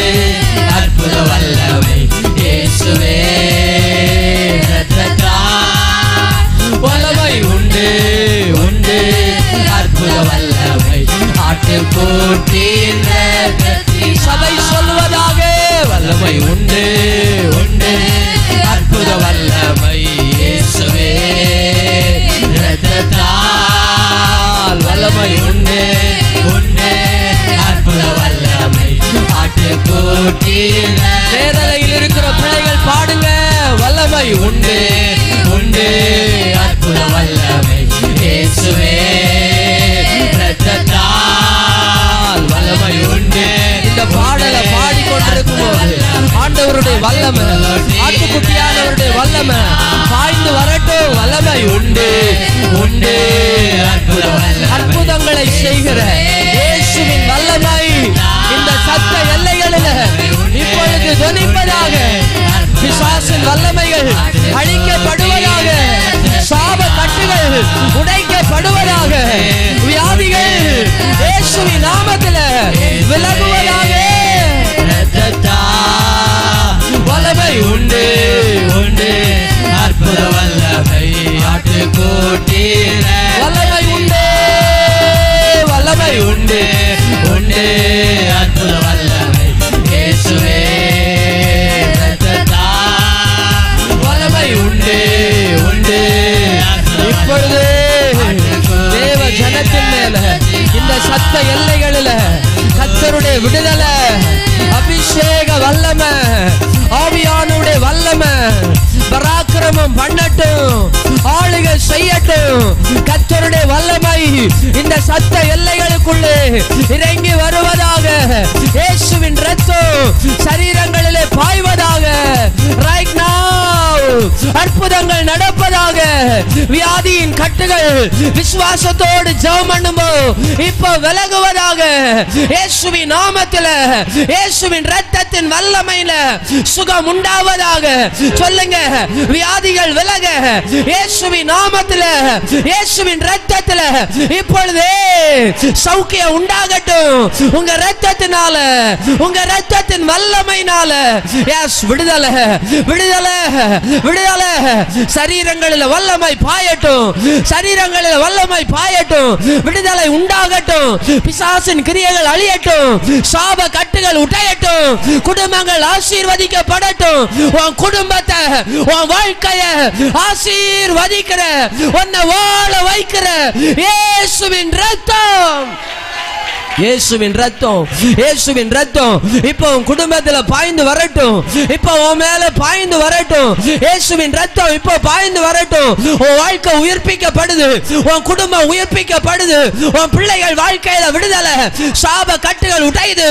அற்புத வல்லமை இயேசுவே இரத்தத்தால். வல்லமை உண்டு, உண்டு அற்புத வல்லமை ஆட்டுக்குட்டியின் இரத்தத்தில். சபை சொல்லுவதாக வல்லமை உண்டு, உண்டு அற்புத வல்லமை இயேசுவே இரத்தத்தால். வல்லமை உண்டு, உண்டு அற்புத வல்லமை ஆட்டுக்குட்டியின். வேதனையில் இருக்கிற பிள்ளைகள் பாடுங்க, வல்லமை உண்டு, உண்டு அற்புத வல்லமை இயேசுவே இரத்தத்தால். வல்லமை உண்டு. இந்த பாடலை பாடிக்கொண்டிருக்கும் போது ஆண்டவருடைய வல்லமை, ஆட்டுக்குட்டியானவருடைய வல்லமை பாய்ந்து வரட்டும். வல்லமை உண்டு, உண்டு அற்புத அற்புதங்களை செய்கிற இயேசுவின் வல்லமை இந்த சத்த எல்லைகளில் இப்பொழுது துணிப்பதாக. பிசாசின் வல்லமைகள் அழிக்கப்படுவதாக. சாப கட்டு கட்டுகள் உடைக்கப்படுவதாக. வியாதிகள் இயேசுவின் நாமத்தில் விலகுவதாக. வல்லமை உண்டு உண்டு, அற்புத வல்லமை ஆட்டுக்குட்டியில. வல்லமை உண்டு வல்லமை உண்டு உண்டு, அற்புத வல்லமை இயேசுவே. வல்லமை உண்டு உண்டு. இப்பொழுது தேவ ஜனத்தின் மேல இந்த சத்த எல்லைகளில் கர்த்தருடைய விடுதலை, அபிஷேக வல்லமை, ஆவியானுடைய வல்லமை பராக்கிரமம் பண்ணட்டும், ஆளுகை செய்யட்டும். கர்த்தருடைய வல்லமை இந்த சத்த எல்லைகளுக்குள்ளே இறங்கி வருவதாக. இயேசுவின் இரத்தம் சரீரங்களிலே பாய்வதாக. ரைட் நவ அற்புதங்கள் நடப்பதாக. வியாதியின் கட்டுகள் விசுவாசத்தோடு ஜெபம் பண்ணும்போது இப்போ விலகுவதாக. இயேசுவின் நாமத்தில், இயேசுவின் இரத்தத்தின் வல்லமையில சுகம் உண்டாவதாக. சொல்லுங்க, வியாதிகள் விலக இயேசுவின் நாமத்தில், இயேசுவின் இரத்தத்தில் இப்பொழுது சௌக்கியம் உண்டாகட்டும். உங்க இரத்தத்தினால, உங்க இரத்தத்தின் வல்லமையினால. எஸ், விடுதலை விடுதலை விடுதலை. சரீரங்களில் வல்லமை பாயட்டும், சரீரங்களில் வல்லமை பாயட்டும். விடுதலை உண்டாகட்டும். பிசாசின் கிரியைகள் அழியட்டும். சாப கட்டுகள் உடையட்டும். குடும்பங்கள் ஆசீர்வதிக்கப்படட்டும். உன் குடும்பத்தை, உன் வாழ்க்கையை ஆசீர்வதிக்கிற, உன்னை வாழ வைக்கிற இயேசுவின் இரத்தம், இயேசுவின் ரத்தம், இயேசுவின் ரத்தம் இப்போ உன் குடும்பத்துல பாய்ந்து வரட்டும். இப்போ உன் மேல பாய்ந்து வரட்டும். இயேசுவின் ரத்தம் இப்போ பாய்ந்து வரட்டும். உன் வாழ்க்கை உயிர்ப்பிக்கப்படுது, உன் குடும்பம் உயிர்ப்பிக்கப்படுது. உன் பிள்ளைகள் வாழ்க்கையில விடுதலை. சாப கட்டுகள் உடையுது,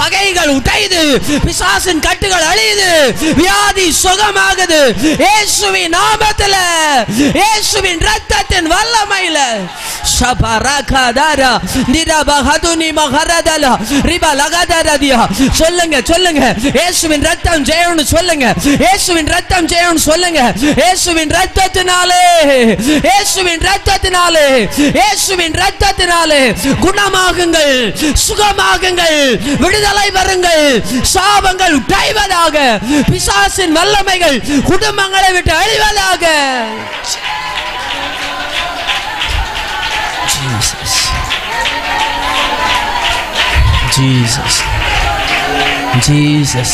பகைகள் உடையுது, பிசாசின் கட்டுகள் அழியுது, வியாதி சுகமாகுது. இயேசுவின் நாமத்துல, இயேசுவின் ரத்தத்தின் வல்லமையில. ஷபரகதரா நிரபஹதுனி மகரதல ரிபா லகதரதியா. சொல்லுங்க சொல்லுங்க, இயேசுவின் ரத்தம் ஜெயம்னு சொல்லுங்க. இயேசுவின் ரத்தம் ஜெயம்னு சொல்லுங்க. இயேசுவின் ரத்தத்தினாலே, இயேசுவின் ரத்தத்தினாலே, இயேசுவின் ரத்தத்தினாலே குணமாகுங்கள், சுகமாகுங்கள், விடுதலை வருங்கள். சாபங்கள் உடைவதாக. பிசாசின் வல்லமைகள் குடும்பங்களை விட்டு அழிவதாக. Jesus, Jesus, Jesus,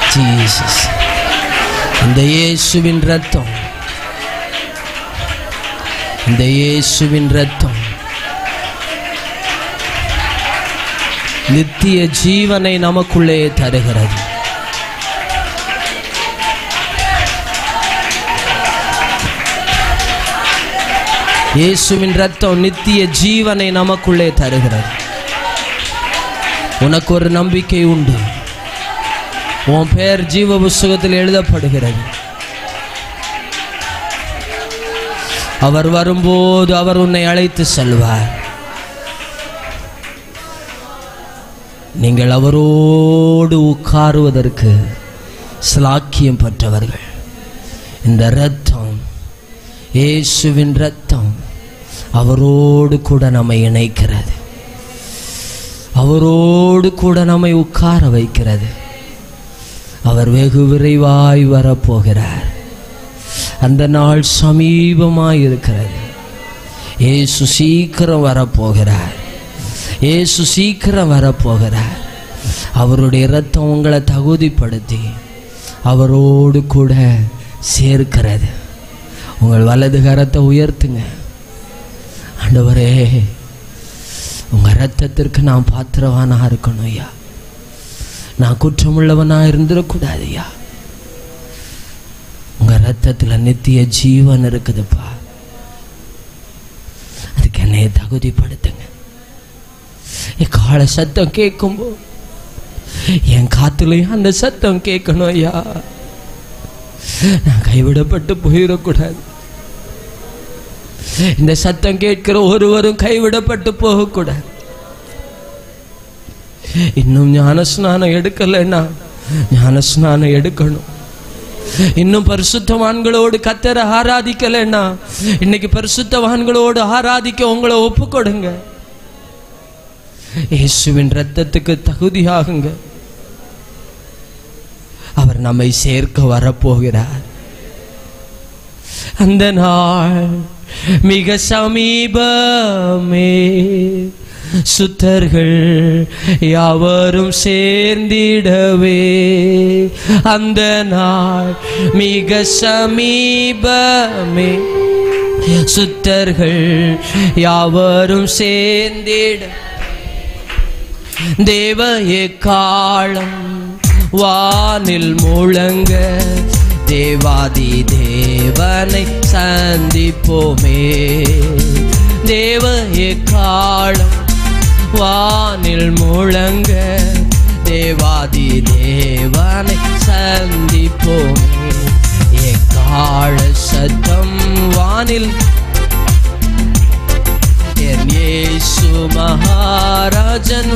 Jesus. இந்த இயேசுவின் ரத்தம், இந்த இயேசுவின் ரத்தம் நித்திய ஜீவனை நமக்குள்ளே தருகிறது. இயேசுவின் ரத்தம் நித்திய ஜீவனை நமக்குள்ளே தருகிறது. உனக்கு ஒரு நம்பிக்கை உண்டு. உன் பெயர் ஜீவ புஸ்தகத்தில் எழுதப்படுகிறது. அவர் வரும்போது அவர் உன்னை அழைத்து செல்வார். நீங்கள் அவரோடு உட்காருவதற்கு ஸ்லாக்கியம் பெற்றவர்கள். இந்த இரத்தம், இயேசுவின் இரத்தம் அவரோடு கூட நம்மை இணைக்கிறது. அவரோடு கூட நம்மை உட்கார வைக்கிறது. அவர் வெகு விரைவாய் வரப்போகிறார். அந்த நாள் சமீபமாய் இருக்கிறது. இயேசு சீக்கிரம் வரப்போகிறார். இயேசு சீக்கிரம் வரப்போகிறார். அவருடைய இரத்தம் உங்களை தகுதிப்படுத்தி அவரோடு கூட சேர்க்கிறது. உங்கள் வலது கரத்தை உயர்த்துங்க. ஆண்டவரே, உங்க இரத்தத்திற்கு நான் பாத்திரவானா இருக்கணும் ஐயா. நான் குற்றமுள்ளவனா இருந்துடக்கூடாது ஐயா. உங்க இரத்தத்துல நித்திய ஜீவன் இருக்குதுப்பா. அதுக்கு என்னைய தகுதிப்படுத்துங்க. என் கால சத்தம் கேட்கும்போது என் காத்துலையும் அந்த சத்தம் கேட்கணும் ஐயா. நான் கைவிடப்பட்டு போயிடக்கூடாது. இந்த சத்தம் கேட்கிற ஒருவரும் கைவிடப்பட்டு போகக்கூடாது. இன்னும் ஞானஸ்நானம் எடுக்கலைன்னா ஞானஸ்நானம் எடுக்கணும். இன்னும் பரிசுத்தவான்களோடு கர்த்தரை ஆராதிக்கலைன்னா இன்னைக்கு பரிசுத்தவான்களோடு ஆராதிக்க உங்களை ஒப்பு கொடுங்க. இயேசுவின் இரத்தத்துக்கு தகுதியாகுங்க. அவர் நம்மை சேர்க்க வரப்போகிறார். அந்த நாள் மிக சமீபமே, சுத்தர்கள் யாவரும் சேர்ந்திடவே. அந்த நாள் மிக சமீபமே, சுத்தர்கள் யாவரும் சேர்ந்திட. தேவ எக்காளம் வானில் முழங்க, தேவாதி தேவனை சந்திப்போமே. தேவ எக்காளம் வானில் முழங்க, தேவாதி தேவனை சந்திப்போமே. எக்காள சத்தம் வானில், என் இயேசு மகாராஜன்